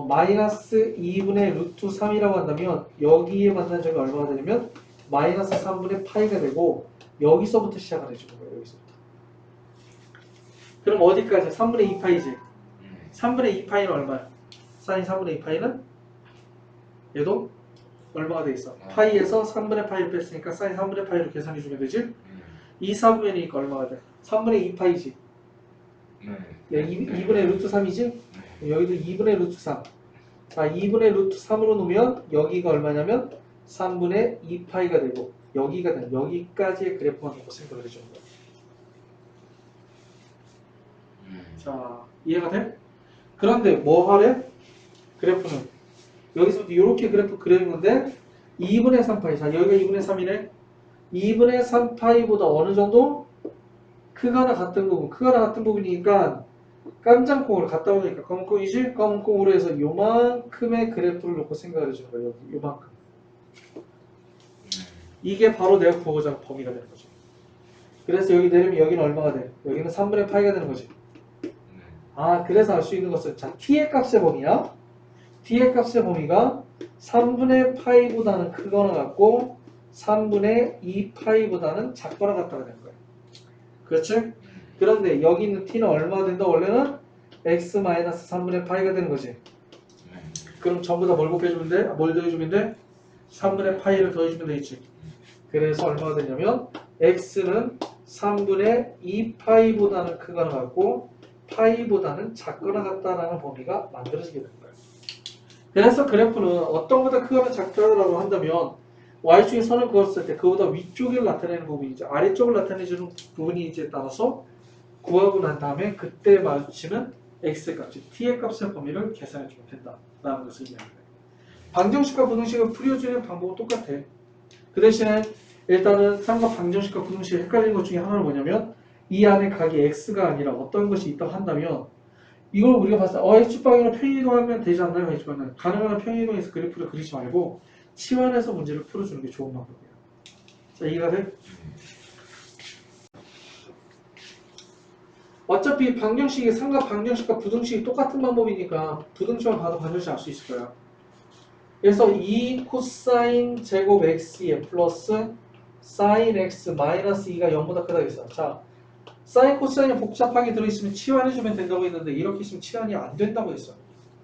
마이너스 2분의 루트 3이라고 한다면 여기에 만난 점이 얼마가 되냐면 마이너스 3분의 파이가 되고 여기서부터 시작을 해주는 거예요. 여기서부터. 그럼 어디까지? 3분의 2파이지. 3분의 2파이는 얼마야? 사인 3분의 2파이는 얘도 얼마가 돼 있어? 파이에서 3분의 파이를 뺐으니까 사인 3분의 파이로 계산해 주면 되지? 2, 4분의니까 얼마가 돼? 3분의 2파이지. 네, 2분의 루트 3이지? 여기도 2분의 루트 3. 자, 2분의 루트 3으로 놓으면 여기가 얼마냐면 3분의 2파이가 되고 여기가 돼. 여기까지의 그래프만 놓고 생각을 해주는 거야. 자, 이해가 돼? 그런데 뭐 하래? 그래프는 여기서부터 이렇게 그래프 그려있는데 2분의 3파이. 자, 여기가 2분의 3이네. 2분의 3파이보다 어느 정도? 크거나 같은 부분. 크거나 같은 부분이니까 깜장콩을 갖다 오니까 검은콩이지? 검은콩으로 해서 요만큼의 그래프를 놓고 생각을 해주는 거예요. 여기 요만큼. 이게 바로 내가 구하고자 하는 범위가 되는 거죠. 그래서 여기 내리면 여기는 얼마가 돼? 여기는 3분의 파이가 되는 거지. 아, 그래서 알 수 있는 것은 자, t의 값의 범위야. t의 값의 범위가 3분의 파이보다는 크거나 같고 3분의 2파이보다는 작거나 같다가 되는 거야. 그렇지? 그런데 여기 있는 t는 얼마가 된다? 원래는 x-3분의 파이가 되는 거지. 그럼 전부 다 뭘 곱해주면 돼? 뭘 더해주면 돼? 3분의 파이를 더해주면 되겠지. 그래서 얼마가 되냐면 x는 3분의 2파이보다는 크거나 같고 파이보다는 작거나 같다라는 범위가 만들어지게 되는 거예요. 그래서 그래프는 어떤 것보다 크거나 작다라고 한다면 y축의 선을 그었을 때 그보다 위쪽을 나타내는 부분이죠. 아래쪽을 나타내주는 부분인지에 따라서 구하고 난 다음에 그때 마주치는 x값, t의 값의 범위를 계산해주면 된다라는 것을 이야기합니다. 방정식과 부등식을 풀어주는 방법은 똑같아. 그 대신에 일단은 삼각 방정식과 부등식이 헷갈리는 것 중에 하나는 뭐냐면 이 안에 각이 x가 아니라 어떤 것이 있다고 한다면 이걸 우리가 봤을 때 H방향으로 평행이동하면 되지 않나요? H방향 가능한 평행이동에서 그래프를 그리지 말고 치환해서 문제를 풀어주는 게 좋은 방법이에요. 자, 이해가 돼? 어차피 방정식이 삼각 방정식과 부등식이 똑같은 방법이니까 부등식만 봐도 방정식 알 수 있을 거야. 그래서 2 코사인 제곱 x에 플러스 사인 x 마이너스 2가 0보다 크다 했어. 자, 사인 코사인이 복잡하게 들어있으면 치환해주면 된다고 했는데 이렇게 있으면 치환이 안 된다고 했어.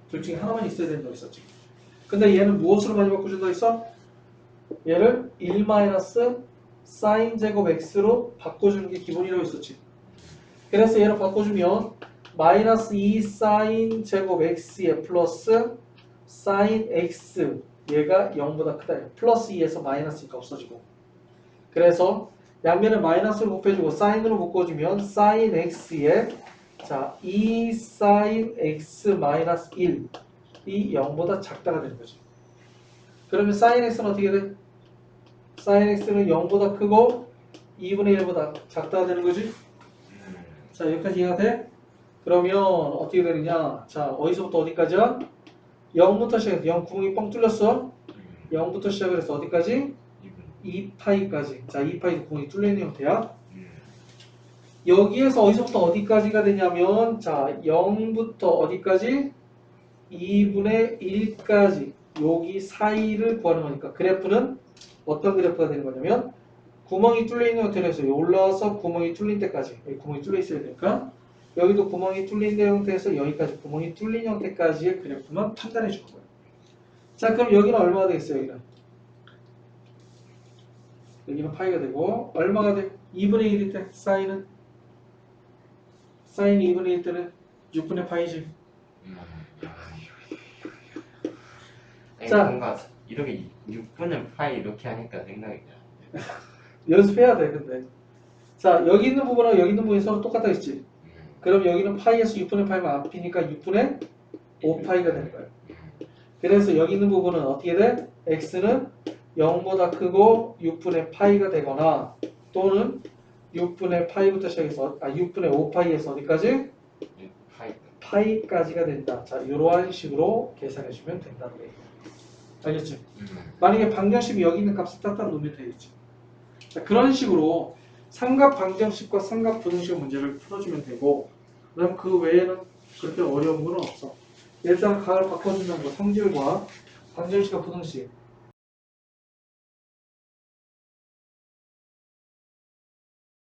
둘 중에 하나만 있어야 된다고 했었지. 근데 얘는 무엇으로 많이 바꿔준다고 했어? 얘를 1 마이너스 사인 제곱 x로 바꿔주는 게 기본이라고 했었지. 그래서 얘를 바꿔주면 마이너스 2 사인 제곱 x에 플러스 사인 x 얘가 0보다 크다. 플러스 2에서 마이너스 2가 없어지고 그래서 양면을 마이너스로 곱해주고 사인으로 묶어주면 사인 x에 자 2 사인 x 마이너스 1이 0보다 작다가 되는 거지. 그러면 사인 x는 어떻게 돼? 사인 x는 0보다 크고 2분의 1보다 작다가 되는 거지. 자, 여기까지 이해가 돼? 그러면 어떻게 되느냐? 자, 어디서부터 어디까지야? 0부터 시작해. 0 구멍이 뻥 뚫렸어. 0부터 시작을 해서 어디까지? 2파이까지. 자, 2파이도 구멍이 뚫려있는 형태야. 여기에서 어디서부터 어디까지가 되냐면 자, 0부터 어디까지? 2분의 1까지 여기 사이를 구하는 거니까 그래프는 어떤 그래프가 되는 거냐면 구멍이 뚫려있는 형태로 해서 올라와서 구멍이 뚫린 때까지 여기 구멍이 뚫려 있어야 되니까 여기도 구멍이 뚫린 형태에서 여기까지 구멍이 뚫린 형태까지의 그래프만 판단해 주는 거예요. 자, 그럼 여기는 얼마가 되겠어요? 여기는 파이가 되고 얼마가 돼? 2분의 1일 때 사인은 2분의 1 때는 6분의 파이지. 자, 뭔가 이렇게 6분의 파이 이렇게 하니까 생각이 나. 연습해야 돼, 근데. 자, 여기 있는 부분하고 여기 있는 부분이 서로 똑같다 했지? 그럼 여기는 파이에서 6분의 파이만 안 피니까 6분의 5파이가 되는 거예요. 그래서 여기 있는 부분은 어떻게 돼? x는 0보다 크고 6분의 파이가 되거나 또는 6분의 파이부터 시작해서 6분의 5파이에서 어디까지? 파이. 파이까지가 된다. 자, 이러한 식으로 계산해 주면 된다는 거예요. 알겠지? 만약에 방정식이 여기 있는 값을 갖다 놓으면 되겠지. 자, 그런 식으로 삼각 방정식과 삼각 부등식 문제를 풀어주면 되고, 그다음 그 외에는 그렇게 어려운 건 없어. 일단 각을 바꿔준다는 거, 성질과 방정식과 부등식